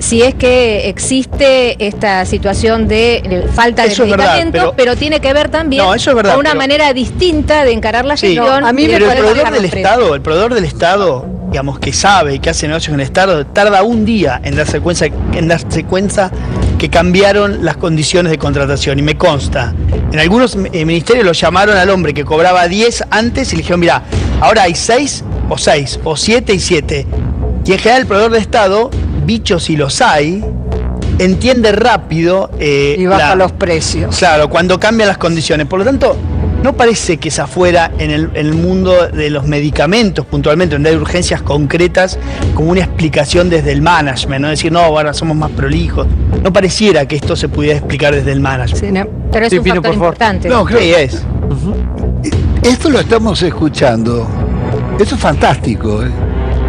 si es que existe esta situación de falta de medicamentos, pero tiene que ver también con una manera distinta de encarar la gestión. A mí me parece el proveedor del Estado, digamos, que sabe y que hace negocios en el Estado, tarda un día en darse cuenta que cambiaron las condiciones de contratación, y me consta. En algunos ministerios lo llamaron al hombre que cobraba 10 antes y le dijeron, mira, ahora hay 6 o 7 y 7. Y en general el proveedor de Estado, bichos si los hay, entiende rápido y baja los precios. Claro, cuando cambian las condiciones. Por lo tanto, no parece que es afuera en el mundo de los medicamentos puntualmente, donde hay urgencias concretas, como una explicación desde el management, no decir, no, ahora somos más prolijos. No pareciera que esto se pudiera explicar desde el management. Sí, no. Pero es un factor importante. No, creo que es. Esto lo estamos escuchando. Esto es fantástico,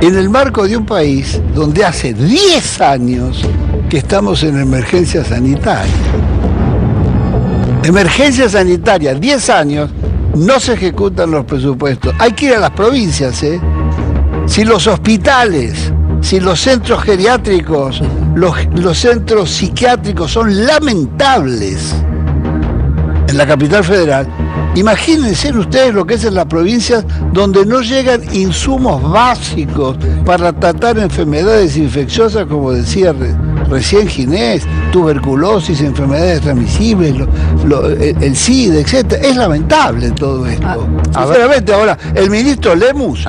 en el marco de un país donde hace 10 años que estamos en emergencia sanitaria. Emergencia sanitaria, 10 años, no se ejecutan los presupuestos. Hay que ir a las provincias, Si los hospitales, si los centros geriátricos, los centros psiquiátricos son lamentables en la capital federal, imagínense ustedes lo que es en las provincias donde no llegan insumos básicos para tratar enfermedades infecciosas, como decía recién Ginés, tuberculosis, enfermedades transmisibles, el SIDA, etc. Es lamentable todo esto. Sinceramente, ahora, el ministro Lemus,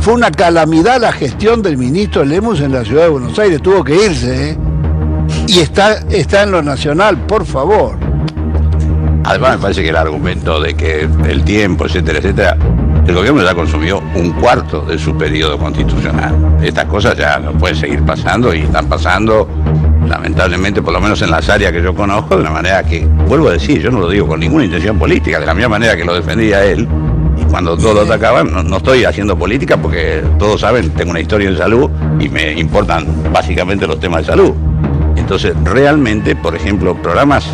fue una calamidad la gestión del ministro Lemus en la ciudad de Buenos Aires, tuvo que irse, y está en lo nacional, por favor. Además, me parece que el argumento de que el tiempo, etcétera, etcétera, el gobierno ya consumió un cuarto de su periodo constitucional. Estas cosas ya no pueden seguir pasando, y están pasando, lamentablemente, por lo menos en las áreas que yo conozco, de una manera que, vuelvo a decir, yo no lo digo con ninguna intención política, de la misma manera que lo defendía él, y cuando todos lo atacaban, no estoy haciendo política, porque todos saben, tengo una historia en salud y me importan básicamente los temas de salud. Entonces, realmente, por ejemplo, programas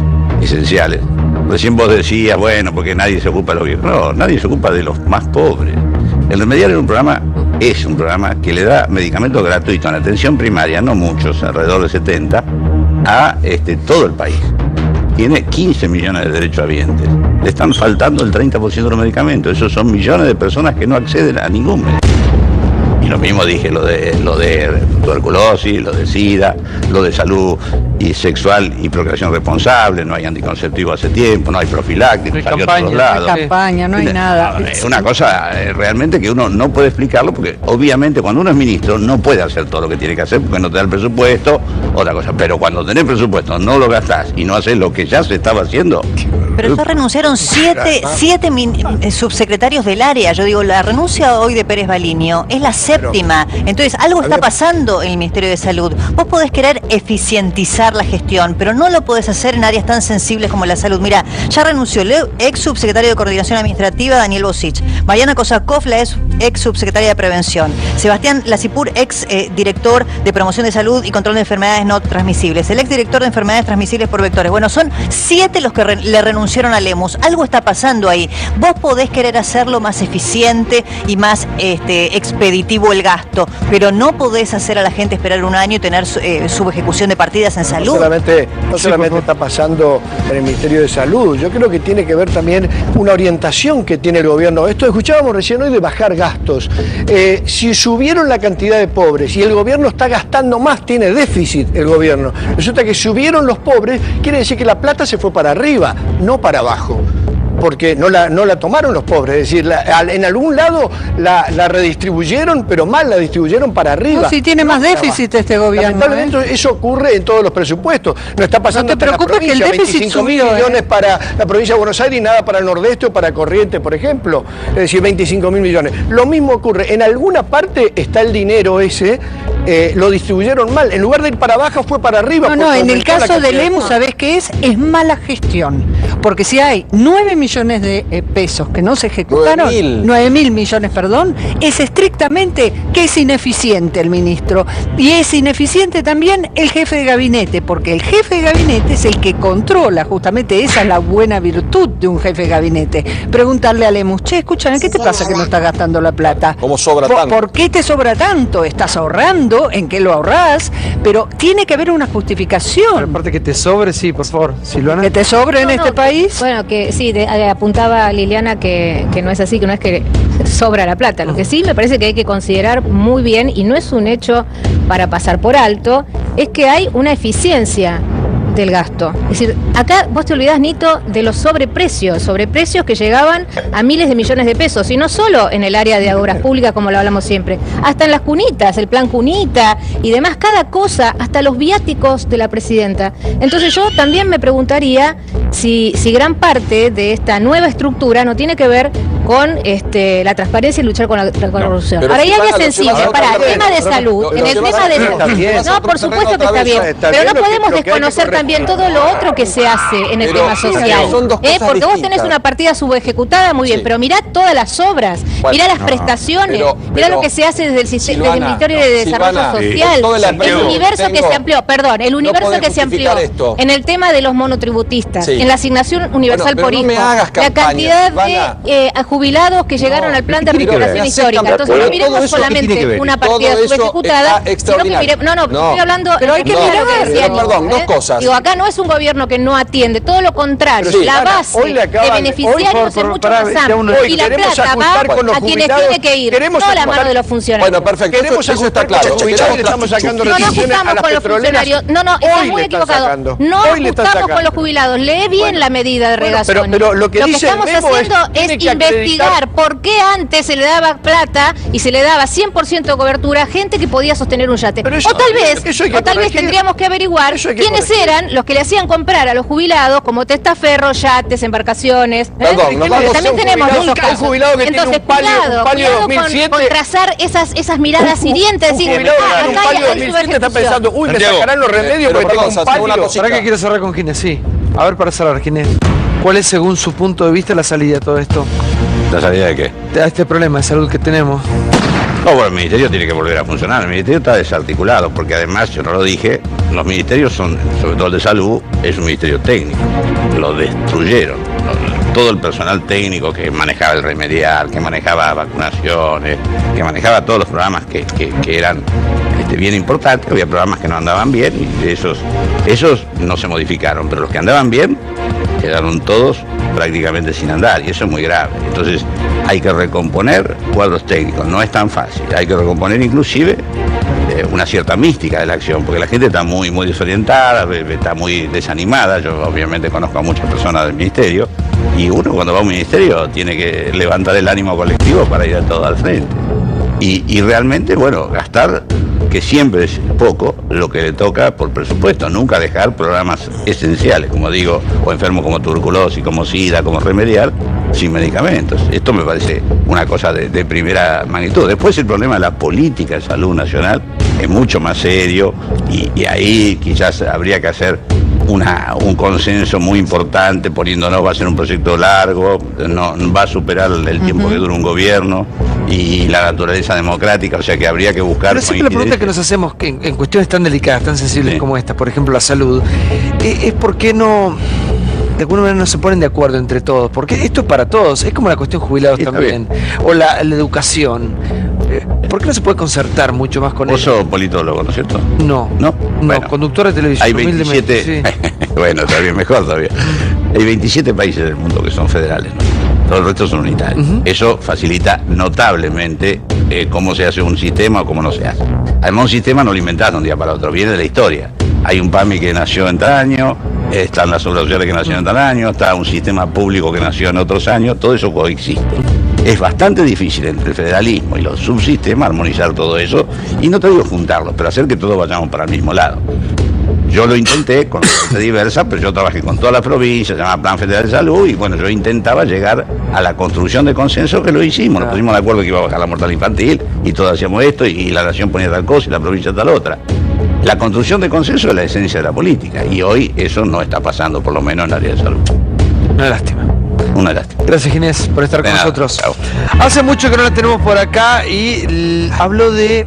esenciales. Recién vos decías, bueno, porque nadie se ocupa de los viejos. No, nadie se ocupa de los más pobres. El Remediario es un programa que le da medicamentos gratuitos en atención primaria, no muchos, alrededor de 70, a todo el país. Tiene 15 millones de derechohabientes. Le están faltando el 30% de los medicamentos. Esos son millones de personas que no acceden a ningún medicamento. Y lo mismo dije, lo de tuberculosis, lo de SIDA, lo de salud y sexual y procreación responsable, no hay anticonceptivo hace tiempo, no hay profiláctico, no hay campaña, no hay nada. Es una cosa realmente que uno no puede explicarlo, porque obviamente cuando uno es ministro no puede hacer todo lo que tiene que hacer porque no te da el presupuesto, otra cosa. Pero cuando tenés presupuesto, no lo gastás y no haces lo que ya se estaba haciendo. Pero ya renunciaron siete subsecretarios del área. Yo digo, la renuncia hoy de Pérez Balinio es la séptima. Entonces, algo está pasando en el Ministerio de Salud. Vos podés querer eficientizar la gestión, pero no lo podés hacer en áreas tan sensibles como la salud. Mira, ya renunció el ex subsecretario de Coordinación Administrativa, Daniel Bosich, Mariana Kosakov, la ex subsecretaria de Prevención, Sebastián Lacipur, ex director de Promoción de Salud y Control de Enfermedades No Transmisibles, el ex director de Enfermedades Transmisibles por Vectores. Bueno, son 7 los que le renunciaron a Lemus. Algo está pasando ahí. Vos podés querer hacerlo más eficiente y más expeditivo el gasto, pero no podés hacer a la gente esperar un año y tener subejecución de partidas en salud. No solamente está pasando en el Ministerio de Salud, yo creo que tiene que ver también una orientación que tiene el gobierno. Esto escuchábamos recién hoy de bajar gastos. Si subieron la cantidad de pobres y el gobierno está gastando más, tiene déficit el gobierno. Resulta que subieron los pobres, quiere decir que la plata se fue para arriba, no para abajo. Porque no la tomaron los pobres, es decir, en algún lado la redistribuyeron, pero mal la distribuyeron para arriba. No, si tiene más déficit este gobierno. Lamentablemente eso ocurre en todos los presupuestos. No está pasando en la provincia, que el déficit 25 mil millones para la provincia de Buenos Aires y nada para el Nordeste o para Corrientes, por ejemplo. Es decir, 25 mil millones. Lo mismo ocurre, en alguna parte está el dinero ese, lo distribuyeron mal. En lugar de ir para abajo fue para arriba. No, en el caso de Lemus, ¿sabés qué es? Es mala gestión. Porque si hay 9 millones de pesos que no se ejecutaron, 9.000 millones, perdón, es estrictamente que es ineficiente el ministro. Y es ineficiente también el jefe de gabinete, porque el jefe de gabinete es el que controla, justamente esa es la buena virtud de un jefe de gabinete. Preguntarle a Lemus, che, escúchame, ¿qué te pasa que no estás gastando la plata? ¿Cómo sobra tanto? ¿Por qué te sobra tanto? ¿Estás ahorrando? ¿En qué lo ahorrás? Pero tiene que haber una justificación. Pero aparte que te sobre, sí, por favor, Silvana. ¿Que te sobre en este país? Bueno, que sí, apuntaba Liliana que no es así, que no es que sobra la plata. Lo que sí me parece que hay que considerar muy bien, y no es un hecho para pasar por alto, es que hay una eficiencia del gasto. Es decir, acá vos te olvidás, Nito, de los sobreprecios que llegaban a miles de millones de pesos, y no solo en el área de obras públicas, como lo hablamos siempre, hasta en las cunitas, el plan cunita y demás, cada cosa, hasta los viáticos de la presidenta. Entonces yo también me preguntaría si gran parte de esta nueva estructura no tiene que ver con la transparencia y luchar con la corrupción. Ahora, hay áreas sensibles, para el tema de salud, en el tema de salud. No, por supuesto que está bien, pero no podemos desconocer también todo lo otro que se hace en el tema social. Porque vos tenés una partida subejecutada, muy bien, pero mirá todas las obras, mirá las prestaciones, mirá lo que se hace desde el Ministerio de Desarrollo Social, el universo que se amplió, el universo que se amplió en el tema de los monotributistas, en la asignación universal por hijo, la cantidad de jubilados que llegaron al plan de recuperación histórica. Entonces no miremos solamente una partida subejecutada, sino que miremos, estoy hablando, pero hay que mirar, perdón, dos cosas. Digo, acá no es un gobierno que no atiende, todo lo contrario, la base de beneficiarios es mucho más amplia, y la plata va a quienes tiene que ir, no la mano de los funcionarios. Bueno, perfecto, eso está claro. Estamos sacando no ajustamos con los funcionarios, estás muy equivocado, no ajustamos con los jubilados, lee bien la medida de Regazzoni. Pero lo que estamos haciendo es investigar por qué antes se le daba plata y se le daba 100% de cobertura a gente que podía sostener un yate. O tal vez tendríamos que averiguar quiénes eran los que le hacían comprar a los jubilados como testaferros, yates, embarcaciones. También tenemos esos casos. Entonces, cuidado con trazar esas miradas hirientes. Un palio de 2007 está pensando, me sacarán los remedios porque tengo un palio. ¿Para qué quiero cerrar con Ginés? Sí. A ver, para cerrar, Ginés, ¿cuál es, según su punto de vista, la salida de todo esto? ¿La salida de qué? A este problema de salud que tenemos. No, bueno, el ministerio tiene que volver a funcionar. El ministerio está desarticulado, porque además, yo no lo dije, los ministerios son, sobre todo el de salud, es un ministerio técnico. Lo destruyeron. Todo el personal técnico que manejaba el remedial, que manejaba vacunaciones, que manejaba todos los programas que eran bien importantes. Había programas que no andaban bien y esos no se modificaron, pero los que andaban bien quedaron todos prácticamente sin andar, y eso es muy grave. Entonces hay que recomponer cuadros técnicos, no es tan fácil. Hay que recomponer inclusive una cierta mística de la acción, porque la gente está muy desorientada, está muy desanimada. Yo obviamente conozco a muchas personas del ministerio, y uno cuando va a un ministerio tiene que levantar el ánimo colectivo para ir a todo al frente. Y realmente, bueno, gastar, que siempre es poco, lo que le toca por presupuesto, nunca dejar programas esenciales, como digo, o enfermos como tuberculosis, como SIDA, como remediar, sin medicamentos. Esto me parece una cosa de primera magnitud. Después el problema de la política de salud nacional es mucho más serio, y ahí quizás habría que hacer un consenso muy importante, poniéndonos, va a ser un proyecto largo, no va a superar el tiempo que dura un gobierno y la naturaleza democrática, o sea que habría que buscar... Pero siempre la pregunta que nos hacemos en cuestiones tan delicadas, tan sensibles como esta, por ejemplo la salud, es por qué no... de alguna manera no se ponen de acuerdo entre todos, porque esto es para todos, es como la cuestión jubilados también, o la educación. ¿Por qué no se puede concertar mucho más con eso? ¿Vos sos politólogo, no es cierto? No, bueno, conductor de televisión. Hay 27, sí. Bueno, todavía mejor todavía. Hay 27 países del mundo que son federales, ¿no? Todo el resto son unitarios. Eso facilita notablemente cómo se hace un sistema o cómo no se hace. Además, un sistema no lo inventás de un día para otro, viene de la historia. Hay un PAMI que nació en tal año, están las obras sociales que nacieron en tal año, está un sistema público que nació en otros años, todo eso coexiste. Es bastante difícil entre el federalismo y los subsistemas armonizar todo eso, y no te digo juntarlos, pero hacer que todos vayamos para el mismo lado. Yo lo intenté con gente diversa, pero yo trabajé con todas las provincias, se llama Plan Federal de Salud, y bueno, yo intentaba llegar a la construcción de consenso, que lo hicimos. Nos pusimos de acuerdo que iba a bajar la mortalidad infantil, y todos hacíamos esto, y la nación ponía tal cosa, y la provincia tal otra. La construcción de consenso es la esencia de la política, y hoy eso no está pasando, por lo menos en el área de salud. Una lástima. Una lástima. Gracias, Ginés, por estar con nosotros. Chao. Hace mucho que no la tenemos por acá, y habló de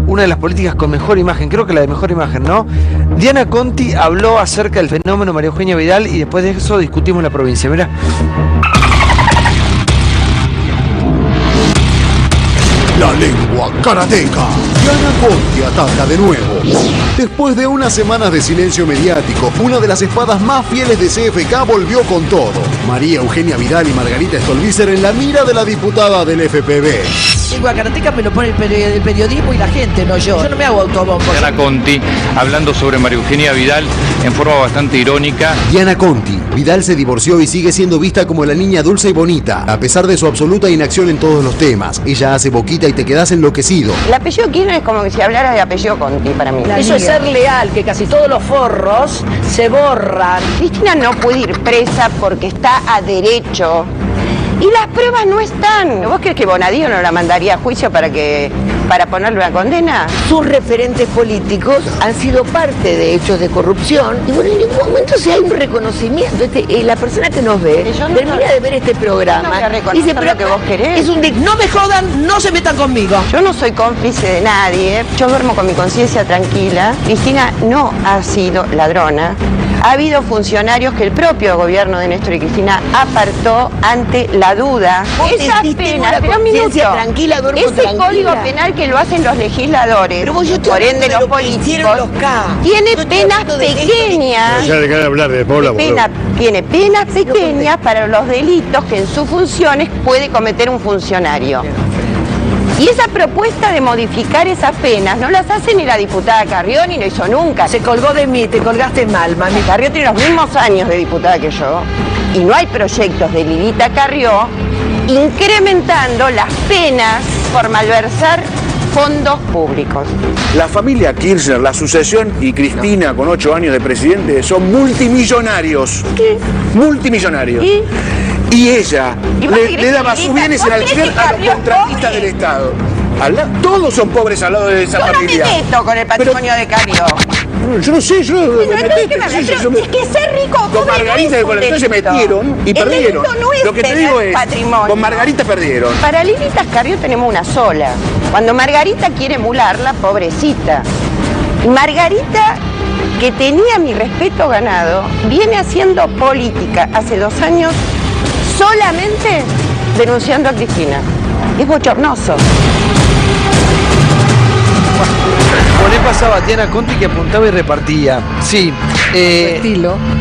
una de las políticas con mejor imagen, creo que la de mejor imagen, ¿no? Diana Conti habló acerca del fenómeno María Eugenia Vidal, y después de eso discutimos la provincia. Mirá. La lengua karateca. Diana Conti ataca de nuevo. Después de unas semanas de silencio mediático, una de las espadas más fieles de CFK volvió con todo. María Eugenia Vidal y Margarita Stolbizer en la mira de la diputada del FPV. Lengua karateca me lo pone el periodismo y la gente, no yo. Yo no me hago autobombo. Diana Conti hablando sobre María Eugenia Vidal en forma bastante irónica. Diana Conti. Vidal se divorció y sigue siendo vista como la niña dulce y bonita, a pesar de su absoluta inacción en todos los temas. Ella hace boquita y te quedas enloquecido. El apellido Kirchner es como que si hablara de apellido Conti para mí. Eso es ser leal, que casi todos los forros se borran. Cristina no puede ir presa porque está a derecho. Y las pruebas no están. ¿Vos crees que Bonadío no la mandaría a juicio para ponerle una condena? Sus referentes políticos han sido parte de hechos de corrupción. Y bueno, en ningún momento si hay un reconocimiento. La persona que nos ve, termina de ver este programa. Dice, pero lo que vos querés. No me jodan, no se metan conmigo. Yo no soy cómplice de nadie. Yo duermo con mi conciencia tranquila. Cristina no ha sido ladrona. Ha habido funcionarios que el propio gobierno de Néstor y Cristina apartó ante la duda. Esa pena, pero un minuto, tranquila, ese código penal que lo hacen los legisladores, por ende los políticos, tiene penas pequeñas. Ya dejar de hablar de Paula. Tiene penas pequeñas para los delitos que en sus funciones puede cometer un funcionario. Y esa propuesta de modificar esas penas no las hace ni la diputada Carrió, ni lo hizo nunca. Se colgó de mí, te colgaste mal, mami. Carrió tiene los mismos años de diputada que yo, y no hay proyectos de Lilita Carrió incrementando las penas por malversar fondos públicos. La familia Kirchner, la sucesión y Cristina con 8 años de presidente son multimillonarios. ¿Qué? Multimillonarios. Y ella le daba sus bienes en alquiler a los contratistas del Estado. Todos son pobres al lado de esa familia. Yo no me meto con el patrimonio de Carrió. Yo no sé, yo... Es que ser rico... Con Margarita y con el se metieron y perdieron. Lo que te digo es, con Margarita perdieron. Para Lilita Carrió tenemos una sola. Cuando Margarita quiere emularla, pobrecita. Margarita, que tenía mi respeto ganado, viene haciendo política hace 2 años solamente denunciando a Cristina. Es bochornoso. Por ahí pasaba Diana Conti que apuntaba y repartía. Sí.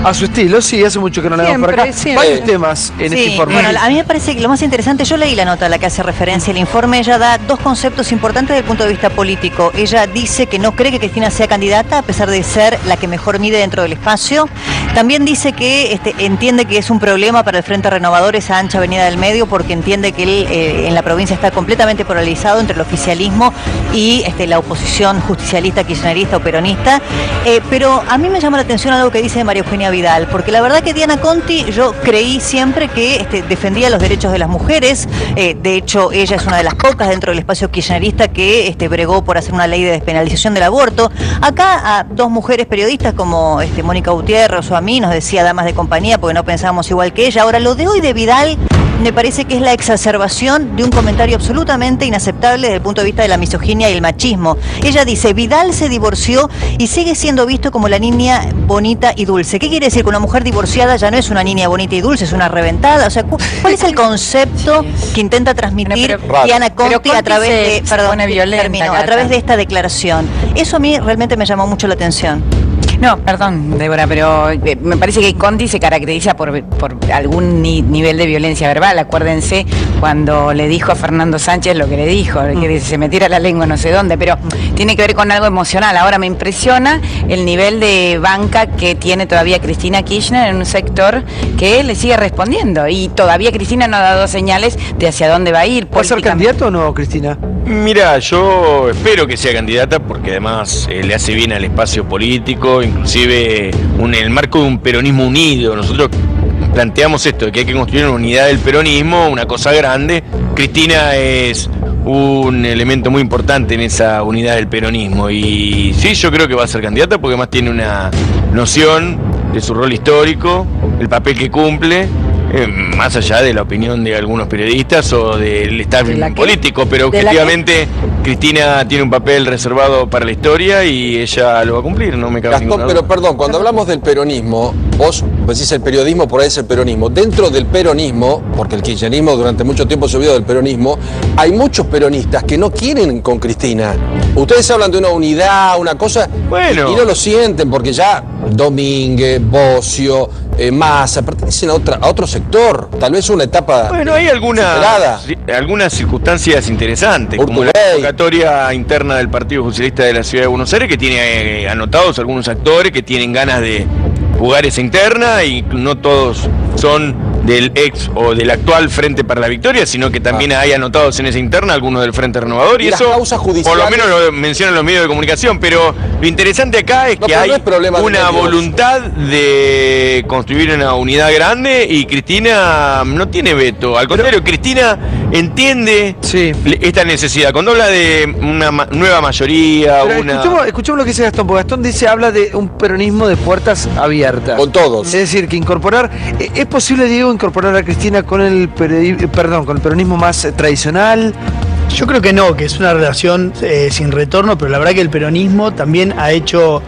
A su estilo, sí, hace mucho que no le damos por acá. Varios temas en este informe. Bueno, a mí me parece que lo más interesante, yo leí la nota a la que hace referencia el informe, ella da 2 conceptos importantes desde el punto de vista político. Ella dice que no cree que Cristina sea candidata, a pesar de ser la que mejor mide dentro del espacio. También dice que entiende que es un problema para el Frente Renovador esa ancha avenida del medio, porque entiende que él en la provincia está completamente polarizado entre el oficialismo y la oposición justicialista, kirchnerista o peronista. Pero a mí me llama la atención algo que dice María Eugenia Vidal, porque la verdad que Diana Conti, yo creí siempre que defendía los derechos de las mujeres. De hecho, ella es una de las pocas dentro del espacio kirchnerista que bregó por hacer una ley de despenalización del aborto. Acá a 2 mujeres periodistas como Mónica Gutiérrez o a mí nos decía damas de compañía porque no pensábamos igual que ella. Ahora, lo de hoy de Vidal me parece que es la exacerbación de un comentario absolutamente inaceptable desde el punto de vista de la misoginia y el machismo. Ella dice, Vidal se divorció y sigue siendo visto como la niña bonita y dulce. ¿Qué quiere decir? Que una mujer divorciada ya no es una niña bonita y dulce, es una reventada. O sea, ¿cuál es el concepto que intenta transmitir Diana Conti a través de, a través de esta declaración? Eso a mí realmente me llamó mucho la atención. No, perdón, Débora, pero me parece que Conti se caracteriza por algún nivel de violencia verbal. Acuérdense cuando le dijo a Fernando Sánchez lo que le dijo, que se metiera la lengua no sé dónde, pero tiene que ver con algo emocional. Ahora me impresiona el nivel de banca que tiene todavía Cristina Kirchner en un sector que le sigue respondiendo, y todavía Cristina no ha dado señales de hacia dónde va a ir. ¿Va a ser candidato o no, Cristina? Mira, yo espero que sea candidata porque además le hace bien al espacio político, inclusive en el marco de un peronismo unido. Nosotros planteamos esto, de que hay que construir una unidad del peronismo, una cosa grande. Cristina es un elemento muy importante en esa unidad del peronismo y sí, yo creo que va a ser candidata porque además tiene una noción de su rol histórico, el papel que cumple, más allá de la opinión de algunos periodistas o del establishment político, pero objetivamente Cristina tiene un papel reservado para la historia y ella lo va a cumplir, no me cabe ninguna duda. Pero perdón, cuando hablamos del peronismo, vos decís el periodismo, por ahí es el peronismo. Dentro del peronismo, porque el kirchnerismo durante mucho tiempo se olvidó del peronismo, hay muchos peronistas que no quieren con Cristina. Ustedes hablan de una unidad, una cosa, y no lo sienten, porque ya Domínguez, Bocio, Massa, pertenecen a otro sector, tal vez una etapa. Bueno, hay algunas circunstancias interesantes, como la convocatoria interna del Partido Socialista de la Ciudad de Buenos Aires, que tiene anotados algunos actores que tienen ganas de jugar esa interna, y no todos son del ex o del actual Frente para la Victoria, sino que también hay anotados en esa interna algunos del Frente Renovador, y eso por lo menos lo mencionan los medios de comunicación. Pero lo interesante acá es que hay una voluntad de construir una unidad grande, y Cristina no tiene veto, al contrario, Cristina entiende esta necesidad. Cuando habla de una nueva mayoría, escuchemos lo que dice Gastón, porque Gastón habla de un peronismo de puertas abiertas. Con todos. Es decir, que incorporar, ¿es posible, Diego, incorporar a Cristina con el peronismo más tradicional? Yo creo que no, que es una relación sin retorno, pero la verdad que el peronismo también ha hecho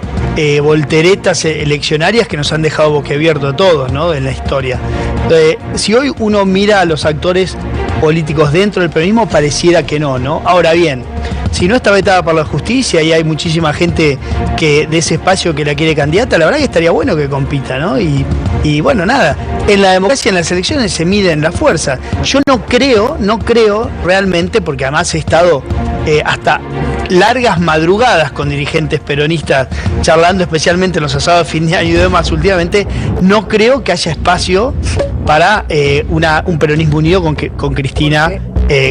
volteretas eleccionarias que nos han dejado boquiabierto a todos, ¿no?, en la historia. Si hoy uno mira a los actores políticos dentro del peronismo, pareciera que no. Ahora bien, si no está vetada por la justicia y hay muchísima gente de ese espacio que la quiere candidata, la verdad que estaría bueno que compita, ¿no? Y bueno, nada, en la democracia, en las elecciones se miden las fuerzas. Yo no creo realmente, porque además he estado hasta largas madrugadas con dirigentes peronistas charlando, especialmente en los asados de fin de año y demás últimamente, no creo que haya espacio para un peronismo unido con Cristina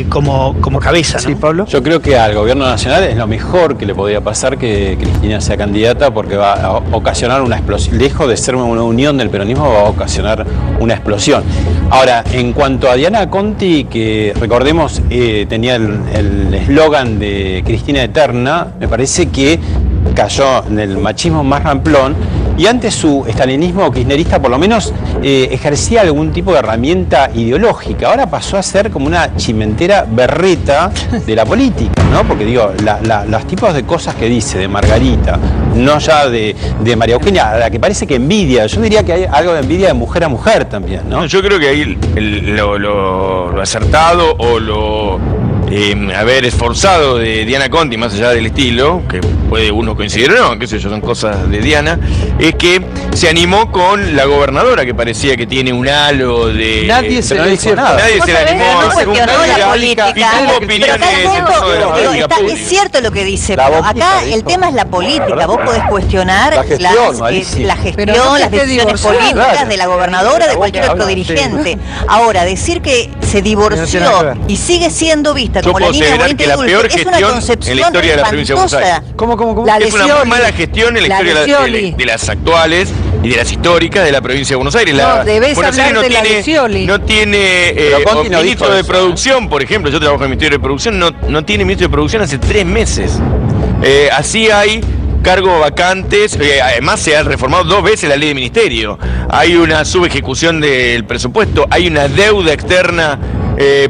como cabeza, ¿no? Sí, Pablo. Yo creo que al gobierno nacional es lo mejor que le podría pasar que Cristina sea candidata, porque va a ocasionar una explosión. Lejos de ser una unión del peronismo, va a ocasionar una explosión. Ahora, en cuanto a Diana Conti, que recordemos tenía el eslogan de Cristina Eterna, me parece que cayó en el machismo más ramplón y antes su estalinismo kirchnerista por lo menos ejercía algún tipo de herramienta ideológica. Ahora pasó a ser como una chimentera berreta de la política, ¿no? Porque digo, los tipos de cosas que dice de Margarita, no ya de María Eugenia, a la que parece que envidia. Yo diría que hay algo de envidia de mujer a mujer también, ¿no? Yo creo que ahí lo acertado o lo haber esforzado de Diana Conti, más allá del estilo, que puede uno coincidir o no, qué sé yo, son cosas de Diana, es que se animó con la gobernadora, que parecía que tiene un halo de... Nadie se le dijo nada. Nadie se le animó. No cuestionó la política. Y tuvo opiniones es cierto lo que dice, pero acá el tema es la política. Vos podés cuestionar la gestión, las decisiones políticas de la gobernadora, de cualquier otro dirigente. Ahora, decir que se divorció y sigue siendo vista como la niña bonita y dulce, es una concepción en la historia de la provincia de Buenos Aires. ¿Cómo? Es una muy mala gestión en la historia de las actuales y de las históricas de la provincia de Buenos Aires. No, debes Buenos hablar Aires de la de Scioli. no tiene ministro de producción, por ejemplo. Yo trabajo en el Ministerio de Producción, no tiene ministro de producción hace 3 meses. Así hay cargos vacantes, además se ha reformado 2 veces la ley de ministerio, hay una subejecución del presupuesto, hay una deuda externa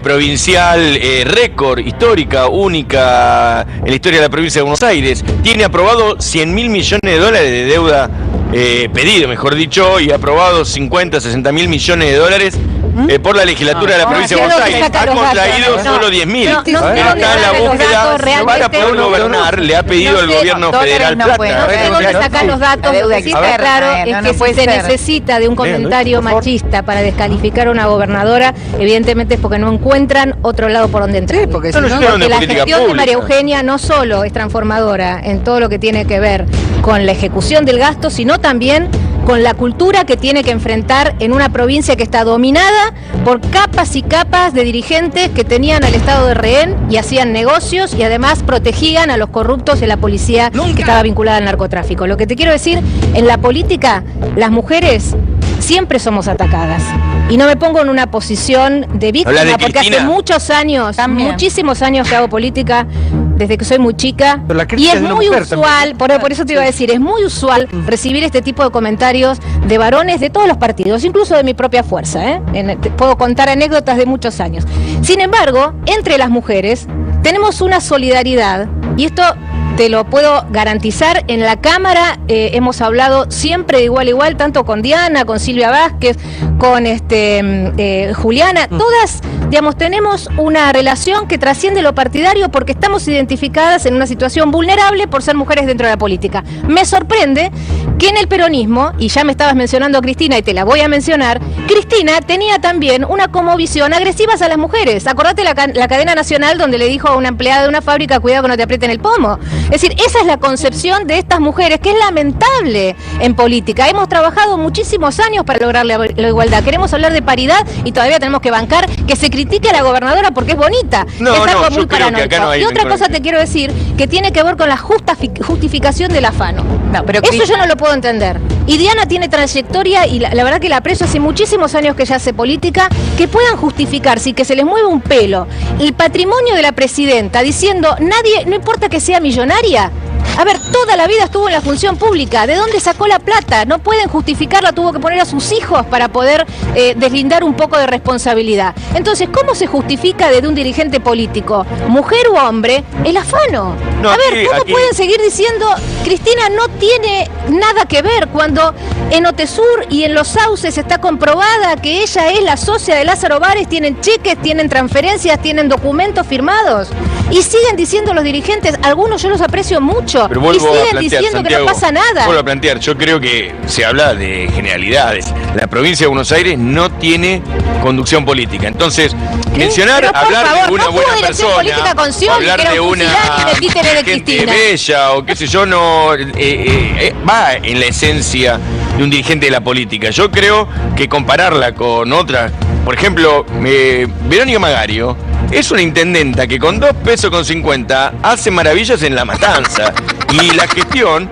provincial récord, histórica, única en la historia de la provincia de Buenos Aires. Tiene aprobado 100.000 millones de dólares de deuda, pedido mejor dicho, y aprobado 50-60.000 millones de dólares por la legislatura de la provincia de Buenos Aires. Ha contraído solo 10.000, pero está en la búsqueda para poder gobernar. Le ha pedido el gobierno federal plata. No tengo que sacar los datos. Lo que sí está claro es que si se necesita de un comentario machista para descalificar a una gobernadora, evidentemente es porque no encuentran otro lado por donde entrar. Porque la gestión de María Eugenia no solo es transformadora en todo lo que tiene que ver con la ejecución del gasto, sino también con la cultura que tiene que enfrentar en una provincia que está dominada por capas y capas de dirigentes que tenían al Estado de rehén y hacían negocios y además protegían a los corruptos de la policía que estaba vinculada al narcotráfico. Lo que te quiero decir, en la política, las mujeres siempre somos atacadas. Y no me pongo en una posición de víctima, porque hace muchos años, muchísimos años que hago política, desde que soy muy chica, y es muy usual, por eso te iba a decir, es muy usual recibir este tipo de comentarios de varones de todos los partidos, incluso de mi propia fuerza, puedo contar anécdotas de muchos años. Sin embargo, entre las mujeres tenemos una solidaridad, y esto te lo puedo garantizar. En la Cámara hemos hablado siempre de igual a igual, tanto con Diana, con Silvia Vázquez, con Juliana, todas, digamos, tenemos una relación que trasciende lo partidario porque estamos identificadas en una situación vulnerable por ser mujeres dentro de la política. Me sorprende que en el peronismo, y ya me estabas mencionando a Cristina y te la voy a mencionar, Cristina tenía también una conmovisión agresiva a las mujeres. Acordate la cadena nacional donde le dijo a una empleada de una fábrica, cuidado que no te aprieten el pomo. Es decir, esa es la concepción de estas mujeres, que es lamentable en política. Hemos trabajado muchísimos años para lograr la igualdad. Queremos hablar de paridad y todavía tenemos que bancar que se critique a la gobernadora porque es bonita. Es algo muy paranoico. Y otra cosa te quiero decir, que tiene que ver con la justificación del afano. Eso yo no lo puedo entender. Y Diana tiene trayectoria y la verdad que la aprecio, hace muchísimos años que ella hace política, que puedan justificarse y que se les mueva un pelo el patrimonio de la presidenta diciendo, nadie, no importa que sea millonaria. A ver, toda la vida estuvo en la función pública. ¿De dónde sacó la plata? No pueden justificarla, tuvo que poner a sus hijos para poder deslindar un poco de responsabilidad. Entonces, ¿cómo se justifica desde un dirigente político, mujer u hombre, el afano? A ver, ¿cómo pueden seguir diciendo, Cristina no tiene nada que ver, cuando en Otesur y en Los Sauces está comprobada que ella es la socia de Lázaro Báez, tienen cheques, tienen transferencias, tienen documentos firmados? Y siguen diciendo los dirigentes, algunos yo los aprecio mucho, y siguen diciendo, Santiago, que no pasa nada. Vuelvo a plantear, yo creo que se habla de generalidades. La provincia de Buenos Aires no tiene conducción política. Entonces, mencionar, hablar de una buena persona, hablar de una gente bella o qué sé yo, no va en la esencia de un dirigente de la política. Yo creo que compararla con otras, por ejemplo, Verónica Magario, es una intendenta que con 2,50 pesos hace maravillas en La Matanza. Y la gestión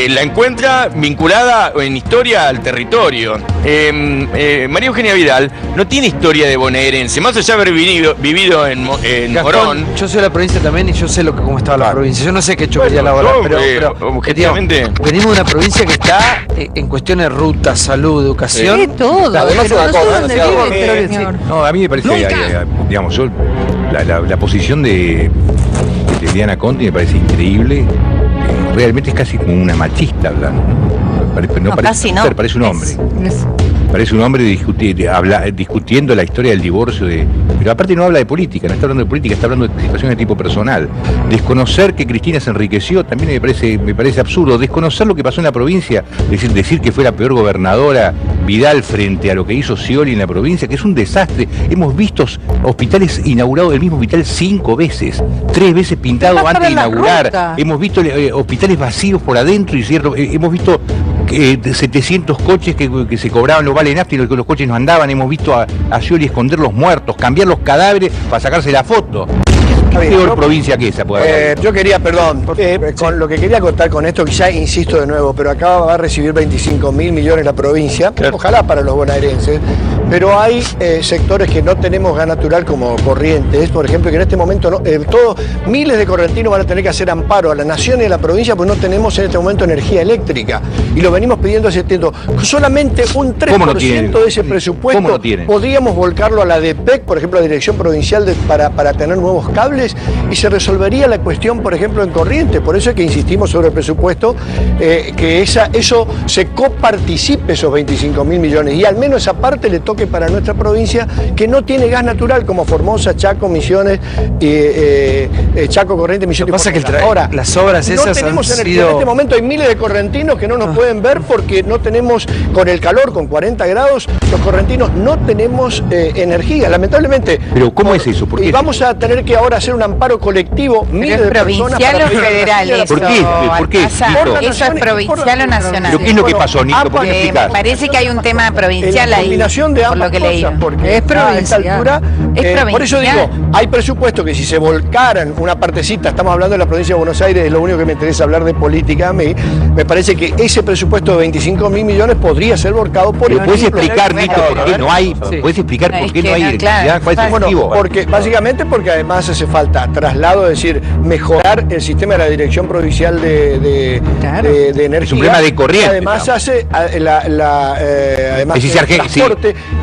la encuentra vinculada en historia al territorio. María Eugenia Vidal no tiene historia de bonaerense, más allá de haber vivido en Morón. Yo soy de la provincia también y yo sé cómo estaba la provincia. Yo no sé qué choquería laboral, pero objetivamente venimos de una provincia que está en cuestiones de ruta, salud, educación. Sí, todo. Además, Pero una no sé cosa, dónde Santiago, vive, señor. No, a mí me parece que, digamos, yo, la posición de Diana Conti me parece increíble. Realmente es casi como una machista hablando. Casi no. Parece un hombre. Parece un hombre discutiendo la historia del divorcio. Pero aparte no habla de política, no está hablando de política, está hablando de situaciones de tipo personal. Desconocer que Cristina se enriqueció también me parece absurdo. Desconocer lo que pasó en la provincia, decir que fue la peor gobernadora Vidal frente a lo que hizo Scioli en la provincia, que es un desastre. Hemos visto hospitales inaugurados, el mismo hospital 5 veces, 3 veces pintado antes de inaugurar. Hemos visto hospitales vacíos por adentro y cierto. Hemos visto 700 coches que se cobraban los vales nafta y los coches no andaban. Hemos visto a Scioli esconder los muertos, cambiar los cadáveres para sacarse la foto. ¿Qué peor provincia que esa puede haber? Yo quería, con lo que quería contar con esto, quizá insisto de nuevo, pero acá va a recibir 25.000 millones la provincia, ojalá para los bonaerenses, pero hay sectores que no tenemos gas natural como Corrientes, por ejemplo, que en este momento miles de correntinos van a tener que hacer amparo a la nación y a la provincia porque no tenemos en este momento energía eléctrica y lo venimos pidiendo hace tiempo. Solamente un 3% de ese presupuesto podríamos volcarlo a la DPEC, por ejemplo, a la Dirección Provincial para tener nuevos cables y se resolvería la cuestión, por ejemplo, en Corrientes. Por eso es que insistimos sobre el presupuesto, que eso se coparticipe esos 25.000 millones y al menos esa parte le toque para nuestra provincia que no tiene gas natural como Formosa, Chaco, Misiones, Chaco, Corrientes, Misiones. Lo que pasa es que ahora, las obras esas no tenemos han energía. sido... En este momento hay miles de correntinos que no nos pueden ver porque no tenemos, con el calor, con 40 grados, los correntinos no tenemos energía, lamentablemente. Pero ¿cómo es eso? Y vamos a tener que ahora hacer un amparo colectivo, miles de personas. ¿Provincial o federal eso? ¿Por qué? ¿Eso es provincial o nacional? ¿Pero qué es lo que pasó, Nico? ¿Por qué explicar? Me parece que hay un tema provincial ahí. Combinación de ambas cosas, porque es provincial. A esta altura, por eso digo, hay presupuesto que si se volcaran una partecita, estamos hablando de la provincia de Buenos Aires, es lo único que me interesa hablar de política a mí, me parece que ese presupuesto de 25.000 millones podría ser volcado por... ¿Puedes explicar, Nico, por qué no hay? ¿Puedes explicar por qué no hay electricidad? ¿Cuál es el motivo? Básicamente porque además hace falta traslado, es decir, mejorar el sistema de la Dirección Provincial de Energía. Es un problema de corriente. Además hace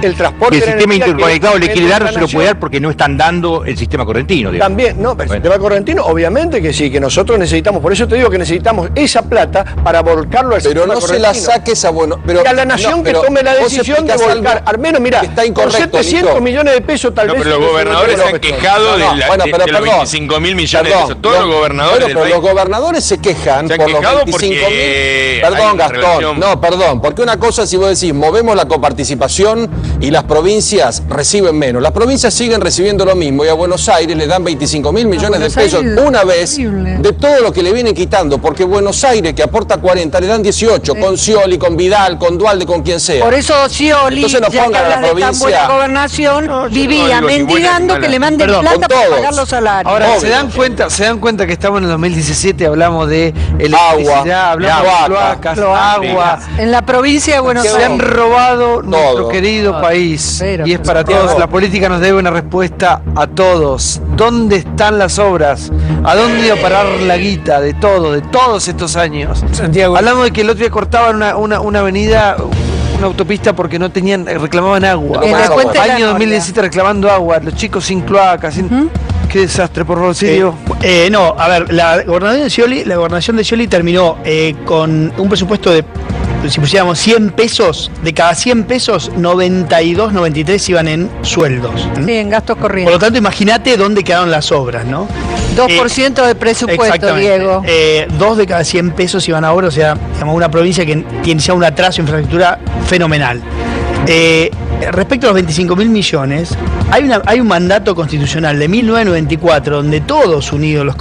el transporte. Y el sistema interconectado le quiere dar, no se lo puede dar porque no están dando el sistema correntino. Digamos. También, no, pero el sistema correntino, obviamente que sí, que nosotros necesitamos, por eso te digo que necesitamos esa plata para volcarlo al sistema correntino. Pero no se la saques a y a la nación que tome la decisión de volcar, al menos, mira, con 700 millones de pesos tal vez. Pero los gobernadores se han quejado de los 25.000 millones de pesos. Todos los gobernadores pero los gobernadores se quejan por los 25.000. Perdón, Gastón. No, perdón. Porque una cosa, si vos decís, movemos la coparticipación y las provincias reciben menos. Las provincias siguen recibiendo lo mismo y a Buenos Aires le dan 25.000 millones de pesos una vez de todo lo que le vienen quitando. Porque Buenos Aires, que aporta 40, le dan 18. Con Scioli, con Vidal, con Dualde, con quien sea. Por eso Scioli, ya que hablas de tan buena gobernación, vivía mendigando que le manden plata para pagar los salarios. Ahora, ¿se dan cuenta que estamos en el 2017? Hablamos de electricidad, hablamos de cloacas, agua. En la provincia de Buenos Aires. Se han robado nuestro querido país. Y es para todos. La política nos debe una respuesta a todos. ¿Dónde están las obras? ¿A dónde iba a parar la guita de todos estos años? Santiago. Hablamos de que el otro día cortaban una avenida, una autopista porque no tenían, reclamaban agua. Año 2017 reclamando agua, los chicos sin cloacas, qué desastre, por favor, Sirio. No, a ver, la gobernación de Scioli terminó con un presupuesto de, si pusiéramos 100 pesos, de cada 100 pesos, 92, 93 iban en sueldos. Sí, en gastos corrientes. Por lo tanto, imagínate dónde quedaron las obras, ¿no? 2% de presupuesto, Diego. 2 de cada 100 pesos iban a obras, o sea, digamos, una provincia que tiene ya un atraso en infraestructura fenomenal. Respecto a los 25.000 millones, hay un mandato constitucional de 1994 donde todos unidos,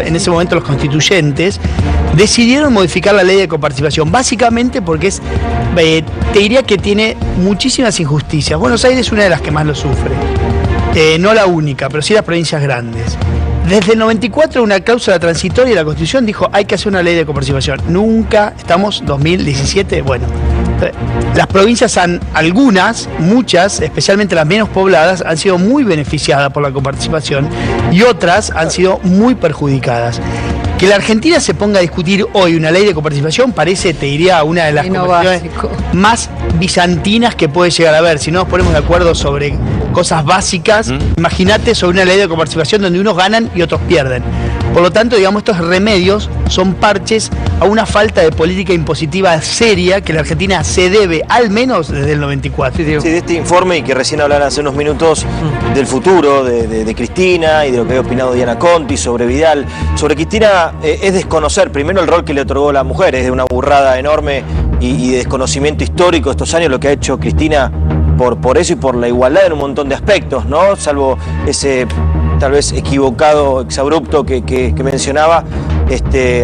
en ese momento los constituyentes, decidieron modificar la ley de coparticipación, básicamente porque te diría que tiene muchísimas injusticias. Buenos Aires es una de las que más lo sufre, no la única, pero sí las provincias grandes. Desde el 94 una cláusula transitoria de la Constitución dijo hay que hacer una ley de coparticipación. Nunca, estamos 2017, bueno. Las provincias algunas, muchas, especialmente las menos pobladas, han sido muy beneficiadas por la coparticipación y otras han sido muy perjudicadas. Que la Argentina se ponga a discutir hoy una ley de coparticipación parece, te diría, una de las conversaciones más bizantinas que puede llegar a haber. Si no nos ponemos de acuerdo sobre cosas básicas, imagínate sobre una ley de coparticipación donde unos ganan y otros pierden. Por lo tanto, digamos, estos remedios son parches a una falta de política impositiva seria que la Argentina se debe, al menos desde el 94. Sí, de este informe, y que recién hablaron hace unos minutos del futuro de Cristina y de lo que había opinado Diana Conti sobre Vidal. Sobre Cristina es desconocer primero el rol que le otorgó la mujer, es de una burrada enorme y de desconocimiento histórico estos años lo que ha hecho Cristina por eso y por la igualdad en un montón de aspectos, ¿no? Salvo ese tal vez equivocado, exabrupto que mencionaba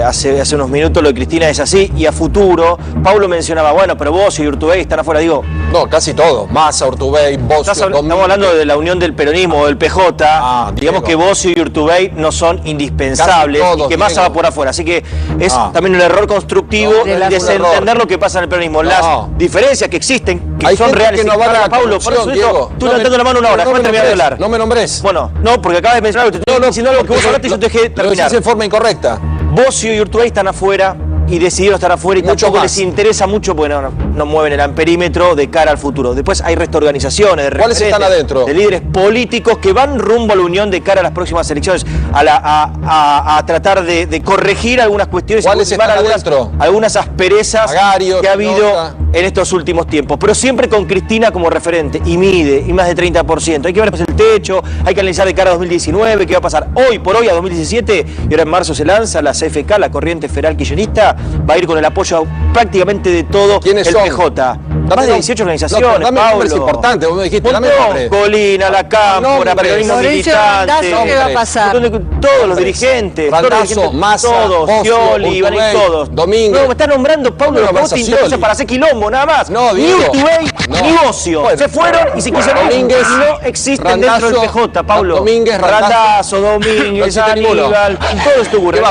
hace unos minutos, lo de Cristina es así, y a futuro, Pablo mencionaba, bueno, pero vos y Urtubey están afuera, digo... No, casi todo, Massa, Urtubey, Bocio, estamos hablando de la unión del peronismo, del PJ, digamos que Bocio y Urtubey no son indispensables, y que Massa va por afuera, así que es también un error constructivo desentender lo que pasa en el peronismo, las diferencias que existen, que son reales. Que no van a la Pablo, por eso Diego, tú levantando la mano una hora, no déjame terminar de hablar. No me nombres. Bueno, no, porque acabas de mencionar algo, te estoy diciendo algo que vos hablaste y yo te dejé terminar. Lo decís en forma incorrecta. Bocio y Urtubey están afuera y decidieron estar afuera y tampoco les interesa mucho porque no mueven el amperímetro de cara al futuro. Después hay resto de organizaciones, de ¿cuáles están adentro? De líderes políticos que van rumbo a la unión de cara a las próximas elecciones, a tratar de corregir algunas cuestiones. ¿Cuáles están adentro? Algunas asperezas que ha habido en estos últimos tiempos, pero siempre con Cristina como referente y mide, y más de 30%. Hay que ver después el techo, hay que analizar de cara a 2019, qué va a pasar hoy por hoy a 2017, y ahora en marzo se lanza la CFK, la Corriente Federal Kirchnerista, va a ir con el apoyo prácticamente de todo el PJ. Más de 18 organizaciones, Pablo. Es importante, vos me dijiste, dame nombre. Colina, La Cámpora, periodismo militante. ¿Qué va a pasar? Todos los dirigentes. Randazzo, Massa, todos, Scioli, van a ir todos. Domínguez. No, me está nombrando Pablo los votos interesantes para hacer quilombo, nada más. No, ni Urtubey, ni Bocio. Se fueron y se quisieron ir. No existen dentro del PJ, Pablo. Domínguez, Randazzo, Domínguez, Aníbal, todo esto ocurre.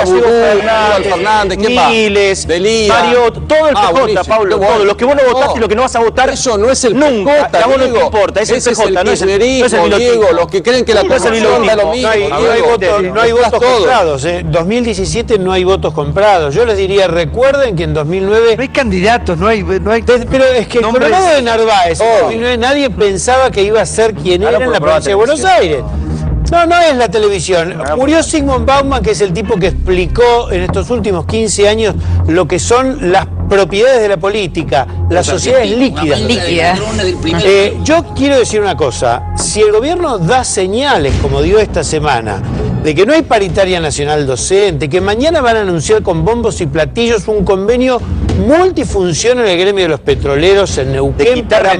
Fernández, Miles, Mario, todo el PJ, Pablo, todo. Los que vos no votaste y lo que no vas a votar. Eso no es el nunca. PJ, a vos no te importa, es el PJ, no es el Diego, los que creen que la corrupción da lo mismo. No hay votos comprados. 2017 no hay votos comprados. Yo les diría, recuerden que en 2009... No hay candidatos, no hay... Pero es que el Colorado de Narváez, en 2009 nadie pensaba que iba a ser quien era en la provincia de Buenos Aires. No es la televisión. Murió Zygmunt Bauman, que es el tipo que explicó en estos últimos 15 años lo que son las propiedades de la política, las sociedades líquidas. Yo quiero decir una cosa, si el gobierno da señales, como dio esta semana, de que no hay paritaria nacional docente, que mañana van a anunciar con bombos y platillos un convenio multifunción en el gremio de los petroleros en Neuquén quitarle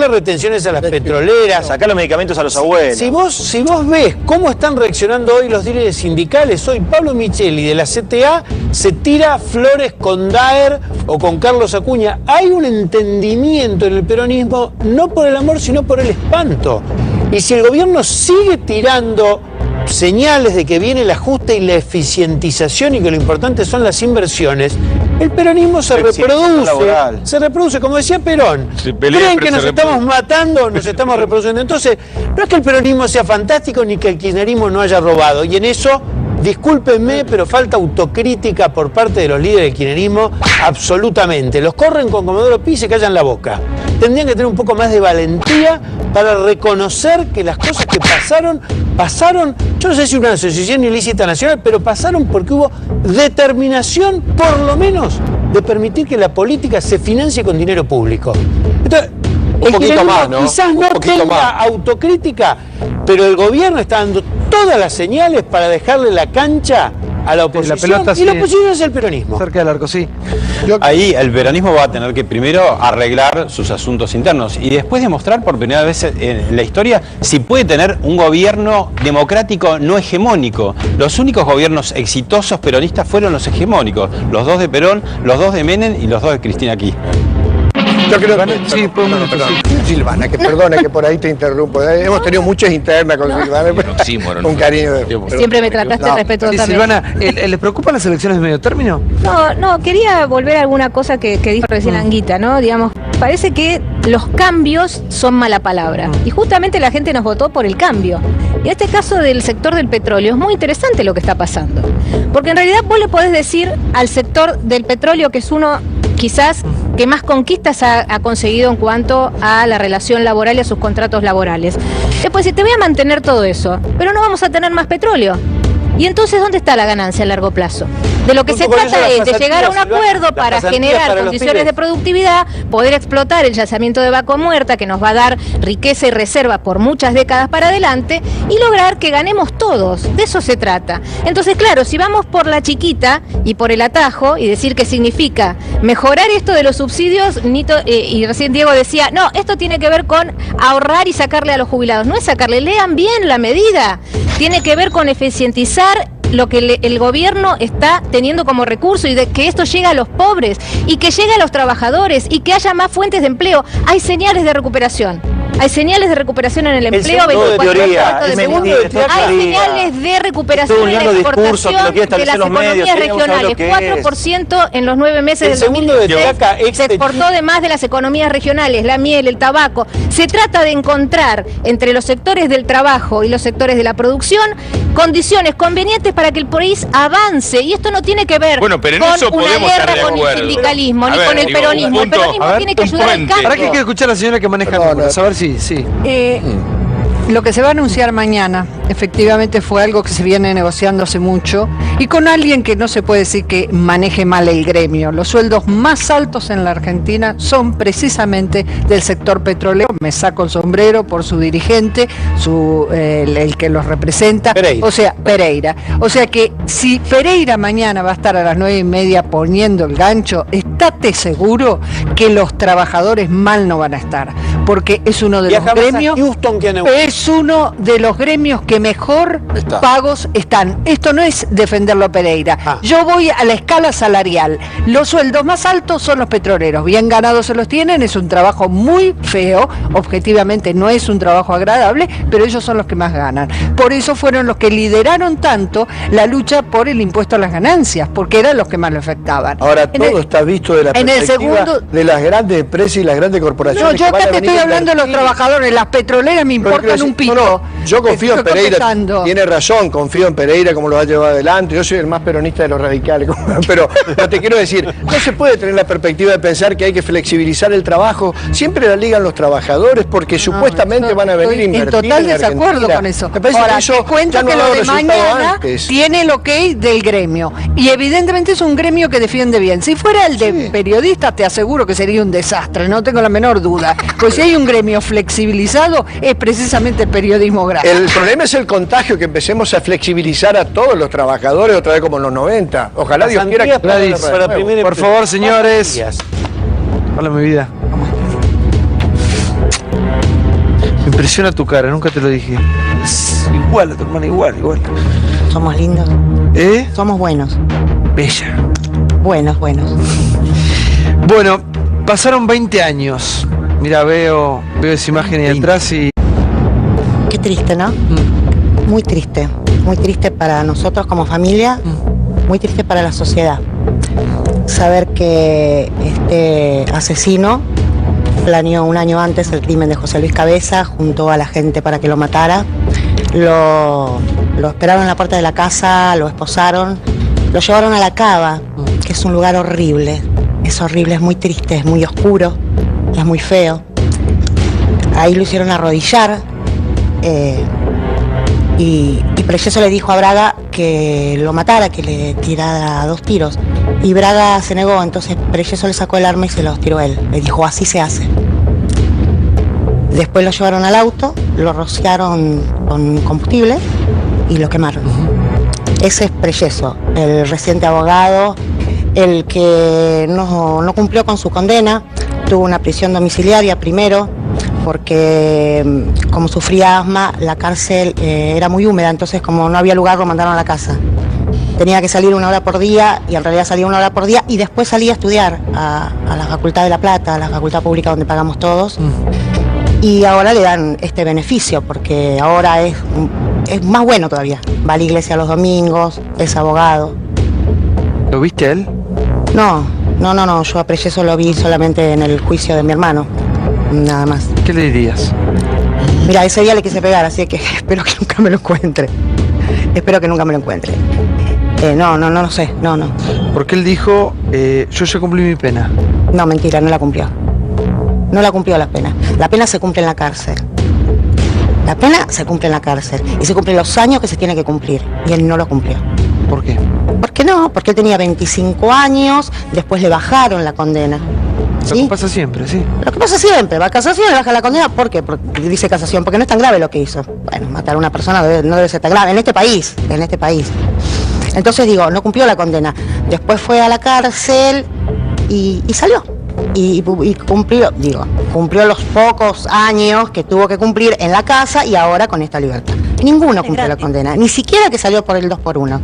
retenciones a las petroleras, sacar los medicamentos a los abuelos. Si vos ves cómo están reaccionando hoy los líderes sindicales, hoy Pablo Micheli de la CTA se tira flores con Daer o con Carlos Acuña. Hay un entendimiento en el peronismo, no por el amor, sino por el espanto. Y si el gobierno sigue tirando señales de que viene el ajuste y la eficientización y que lo importante son las inversiones, el peronismo se reproduce, como decía Perón. ¿Creen que nos estamos matando, nos estamos reproduciendo? Entonces, no es que el peronismo sea fantástico ni que el kirchnerismo no haya robado, y en eso, discúlpenme, pero falta autocrítica por parte de los líderes del kirchnerismo, absolutamente. Los corren con Comodoro Pi y se callan la boca. Tendrían que tener un poco más de valentía para reconocer que las cosas que pasaron, yo no sé si una asociación ilícita nacional, pero pasaron porque hubo determinación, por lo menos, de permitir que la política se financie con dinero público. Entonces, un poquito más, ¿no? Quizás no tenga autocrítica, pero el gobierno está dando todas las señales para dejarle la cancha a la oposición, la oposición es el peronismo. Cerca del arco, sí. Ahí el peronismo va a tener que primero arreglar sus asuntos internos y después demostrar por primera vez en la historia si puede tener un gobierno democrático no hegemónico. Los únicos gobiernos exitosos peronistas fueron los hegemónicos, los dos de Perón, los dos de Menem y los dos de Cristina Kirchner. Yo creo que... Sí, Silvana, que perdone que por ahí te interrumpo. Hemos tenido muchas internas con Silvana, con cariño. Siempre me trataste respetuosamente. Silvana, ¿les preocupan las elecciones de medio término? No, quería volver a alguna cosa que dijo recién Anguita, ¿no? Digamos, parece que los cambios son mala palabra. Y justamente la gente nos votó por el cambio. Y en este caso del sector del petróleo es muy interesante lo que está pasando. Porque en realidad vos le podés decir al sector del petróleo que es uno quizás que más conquistas ha conseguido en cuanto a la relación laboral y a sus contratos laborales. Después, si te voy a mantener todo eso, pero no vamos a tener más petróleo. Y entonces, ¿dónde está la ganancia a largo plazo? De lo que se trata es de llegar a un acuerdo para generar condiciones de productividad, poder explotar el yacimiento de Vaca Muerta, que nos va a dar riqueza y reserva por muchas décadas para adelante, y lograr que ganemos todos. De eso se trata. Entonces, claro, si vamos por la chiquita y por el atajo, y decir que significa mejorar esto de los subsidios, Nito, y recién Diego decía, no, esto tiene que ver con ahorrar y sacarle a los jubilados. No es sacarle, lean bien la medida. Tiene que ver con eficientizar lo que el gobierno está teniendo como recurso y de que esto llegue a los pobres y que llegue a los trabajadores y que haya más fuentes de empleo. Hay señales de recuperación. Hay señales de recuperación en el empleo. Hay señales de recuperación en la exportación de las economías regionales. 4% en los 9 meses del 2016 se exportó de más de las economías regionales, la miel, el tabaco. Se trata de encontrar entre los sectores del trabajo y los sectores de la producción condiciones convenientes para que el país avance. Y esto no tiene que ver con una guerra con el sindicalismo ni con el peronismo. El peronismo tiene que ayudar al cambio. ¿Para qué quiere escuchar a la señora que maneja números? A ver si... Sí. Lo que se va a anunciar mañana, efectivamente fue algo que se viene negociando hace mucho y con alguien que no se puede decir que maneje mal el gremio. Los sueldos más altos en la Argentina son precisamente del sector petrolero. Me saco el sombrero por su dirigente, el que los representa, Pereira. O sea que si Pereira mañana va a estar a las 9:30 poniendo el gancho, estate seguro que los trabajadores mal no van a estar, porque es uno de los gremios... Es uno de los gremios que mejor pagos están. Esto no es defenderlo a Pereira. Yo voy a la escala salarial. Los sueldos más altos son los petroleros. Bien ganados se los tienen. Es un trabajo muy feo. Objetivamente no es un trabajo agradable, pero ellos son los que más ganan. Por eso fueron los que lideraron tanto la lucha por el impuesto a las ganancias, porque eran los que más lo afectaban. Ahora todo está visto de la perspectiva de las grandes empresas y las grandes corporaciones. No, yo acá te estoy hablando de los trabajadores. Las petroleras me importan un pito. Yo confío en Pereira, tiene razón, confío en Pereira como lo ha llevado adelante. Yo soy el más peronista de los radicales, pero te quiero decir, no se puede tener la perspectiva de pensar que hay que flexibilizar el trabajo. Siempre la ligan los trabajadores porque supuestamente van a venir a invertir. En total desacuerdo con eso. Me parece Ahora, que eso te cuento que lo de mañana tiene el ok del gremio. Y evidentemente es un gremio que defiende bien. Si fuera el de periodistas, te aseguro que sería un desastre, no tengo la menor duda. Pues si hay un gremio flexibilizado, es precisamente el periodismo grave. El problema es el contagio, que empecemos a flexibilizar a todos los trabajadores otra vez como en los 90. Ojalá Dios quiera que por favor, señores. Hola, mi vida. Me impresiona tu cara, nunca te lo dije. Es igual a tu hermana, igual. Somos lindos. Somos buenos. Bella. Buenos. Bueno, pasaron 20 años. Mira, veo esa imagen ahí atrás y... Qué triste, ¿no? Muy triste para nosotros como familia, muy triste para la sociedad. Saber que este asesino planeó un año antes el crimen de José Luis Cabeza, juntó a la gente para que lo matara, lo esperaron en la puerta de la casa, lo esposaron, lo llevaron a la cava, que es un lugar horrible, es muy triste, es muy oscuro, es muy feo. Ahí lo hicieron arrodillar, y Preyeso le dijo a Braga que lo matara, que le tirara 2 tiros. Y Braga se negó, entonces Preyeso le sacó el arma y se los tiró él. Le dijo, así se hace. Después lo llevaron al auto, lo rociaron con combustible y lo quemaron. Ese es Preyeso, el reciente abogado, el que no cumplió con su condena, tuvo una prisión domiciliaria primero, porque como sufría asma, la cárcel era muy húmeda, entonces como no había lugar lo mandaron a la casa. tenía que salir 1 hora por día, y en realidad salía 1 hora por día, y después salía a estudiar a la Facultad de La Plata, a la facultad pública donde pagamos todos. Y ahora le dan este beneficio, porque ahora es más bueno todavía. Va a la iglesia los domingos, es abogado. ¿Lo viste a él? No, yo a Preyeso lo vi solamente en el juicio de mi hermano, nada más. ¿Qué le dirías? Mira, ese día le quise pegar, así que espero que nunca me lo encuentre. Espero que nunca me lo encuentre. No lo sé, no. Porque él dijo, yo ya cumplí mi pena. No, mentira, no la cumplió. No la cumplió la pena. La pena se cumple en la cárcel. La pena se cumple en la cárcel. Y se cumplen los años que se tiene que cumplir. Y él no lo cumplió. ¿Por qué? ¿Por qué no? Porque él tenía 25 años, después le bajaron la condena. ¿Sí? Lo que pasa siempre, sí. Lo que pasa siempre, va a casación y le baja la condena. ¿Por qué? Porque dice casación, porque no es tan grave lo que hizo. Bueno, matar a una persona no debe ser tan grave. En este país. Entonces digo, no cumplió la condena. Después fue a la cárcel y salió. Y cumplió los pocos años que tuvo que cumplir en la casa y ahora con esta libertad. Ninguno cumplió la condena, ni siquiera que salió por el 2x1.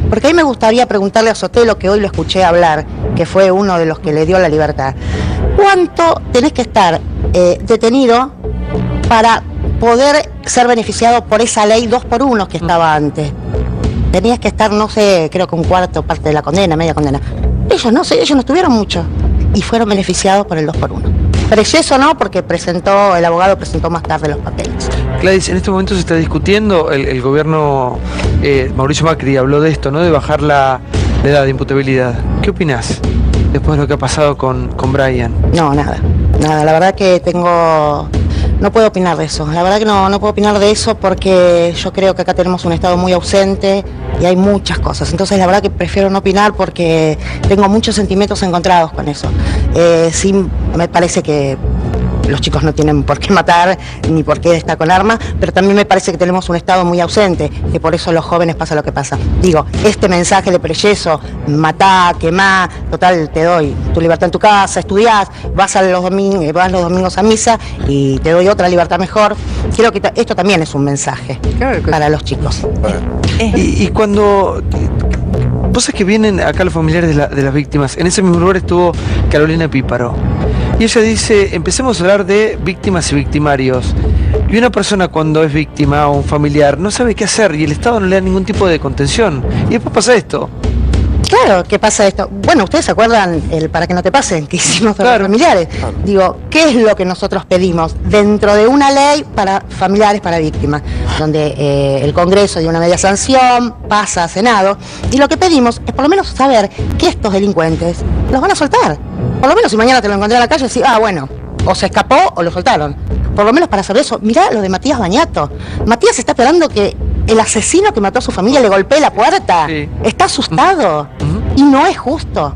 Porque ahí me gustaría preguntarle a Sotelo, que hoy lo escuché hablar, que fue uno de los que le dio la libertad. ¿Cuánto tenés que estar detenido para poder ser beneficiado por esa ley 2x1 que estaba antes? Tenías que estar, no sé, creo que un cuarto parte de la condena, media condena. Ellos no estuvieron mucho y fueron beneficiados por el 2x1. Preyeso no, porque el abogado presentó más tarde los papeles. Gladys, en este momento se está discutiendo, el gobierno, Mauricio Macri habló de esto, ¿no? De bajar la edad de imputabilidad. ¿Qué opinás después de lo que ha pasado con Brian? No, nada, la verdad que no puedo opinar de eso, la verdad que no puedo opinar de eso porque yo creo que acá tenemos un Estado muy ausente y hay muchas cosas, entonces la verdad que prefiero no opinar porque tengo muchos sentimientos encontrados con eso. Sí, me parece que los chicos no tienen por qué matar ni por qué estar con armas, pero también me parece que tenemos un Estado muy ausente, que por eso a los jóvenes pasa lo que pasa. Digo, este mensaje de Preyeso, matá, quemá, total, te doy tu libertad en tu casa, estudiás, vas los domingos a misa y te doy otra libertad mejor. Creo que esto también es un mensaje para los chicos. Y cuando... Vos sabés que vienen acá los familiares de las víctimas, en ese mismo lugar estuvo Carolina Píparo. Y ella dice, empecemos a hablar de víctimas y victimarios. Y una persona cuando es víctima o un familiar no sabe qué hacer y el Estado no le da ningún tipo de contención. Y después pasa esto. Claro, ¿qué pasa esto? Bueno, ¿ustedes se acuerdan el para que no te pasen que hicimos con los familiares? Claro. Digo, ¿qué es lo que nosotros pedimos? Dentro de una ley para familiares, para víctimas, donde el Congreso dio una media sanción, pasa a Senado, y lo que pedimos es por lo menos saber que estos delincuentes los van a soltar. Por lo menos si mañana te lo encontré en la calle, decís, bueno, o se escapó o lo soltaron. Por lo menos para saber eso. Mirá lo de Matías Bañato. Matías está esperando que el asesino que mató a su familia le golpee la puerta. Sí. Está asustado. Y no es justo.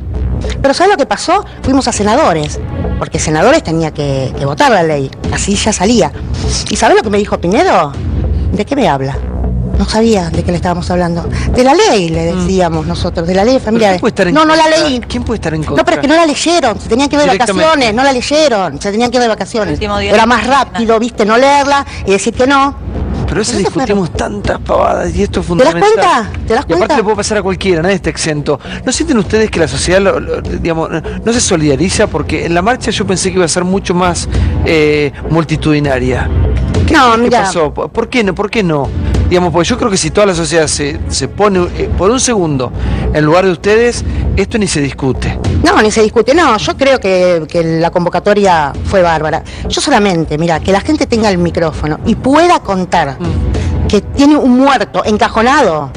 Pero ¿sabes lo que pasó? Fuimos a senadores, porque senadores tenía que votar la ley. Así ya salía. ¿Y sabes lo que me dijo Pinedo? ¿De qué me habla? No sabía de qué le estábamos hablando. De la ley, le decíamos nosotros, de la ley de familiares. No la leí. ¿Quién puede estar en contra? No, pero es que no la leyeron, se tenían que ir de vacaciones, no la leyeron, se tenían que ir de vacaciones. Era más rápido, viste, no leerla y decir que no. Pero eso discutimos tantas pavadas y esto es fundamental. ¿Te das cuenta? ¿Te das cuenta? Y aparte le puede pasar a cualquiera, nadie está exento. ¿No sienten ustedes que la sociedad digamos, no se solidariza? Porque en la marcha yo pensé que iba a ser mucho más multitudinaria. ¿Qué pasó? ¿Por qué no? Digamos, porque yo creo que si toda la sociedad se pone por un segundo en lugar de ustedes, esto ni se discute. No, ni se discute, no, yo creo que la convocatoria fue bárbara. Yo solamente, mira, que la gente tenga el micrófono y pueda contar que tiene un muerto encajonado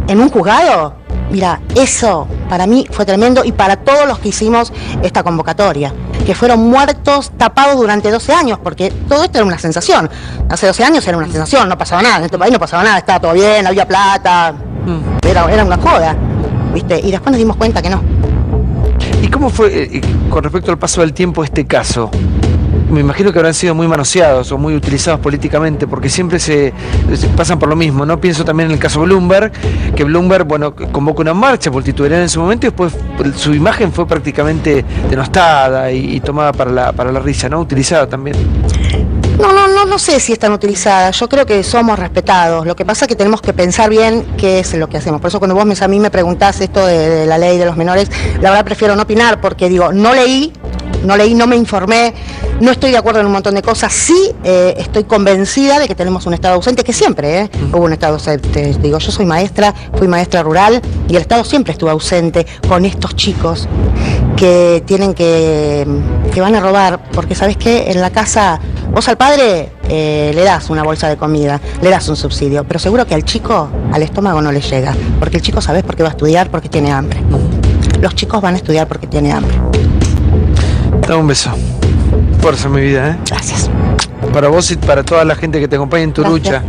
en un juzgado, mira, eso para mí fue tremendo y para todos los que hicimos esta convocatoria, que fueron muertos tapados durante 12 años, porque todo esto era una sensación. Hace 12 años era una sensación, no pasaba nada, en este país no pasaba nada, estaba todo bien, había plata, era una joda, ¿viste? Y después nos dimos cuenta que no. ¿Y cómo fue, con respecto al paso del tiempo, este caso? Me imagino que habrán sido muy manoseados o muy utilizados políticamente, porque siempre se pasan por lo mismo, ¿no? Pienso también en el caso Bloomberg, que Bloomberg, bueno, convocó una marcha multitudinaria en su momento y después su imagen fue prácticamente denostada y tomada para la risa, ¿no? Utilizada también. No sé si están utilizadas. Yo creo que somos respetados. Lo que pasa es que tenemos que pensar bien qué es lo que hacemos. Por eso cuando vos a mí me preguntás esto de la ley de los menores, la verdad prefiero no opinar porque digo, no leí, no me informé, no estoy de acuerdo en un montón de cosas. Sí estoy convencida de que tenemos un Estado ausente, que siempre hubo un Estado ausente. Digo, yo soy maestra, fui maestra rural y el Estado siempre estuvo ausente con estos chicos que tienen que van a robar, porque ¿sabés qué? En la casa, vos al padre le das una bolsa de comida, le das un subsidio, pero seguro que al chico, al estómago no le llega, porque el chico, ¿sabés por qué va a estudiar? Porque tiene hambre. Los chicos van a estudiar porque tienen hambre. Dame un beso. Fuerza, mi vida, Gracias. Para vos y para toda la gente que te acompaña en tu lucha.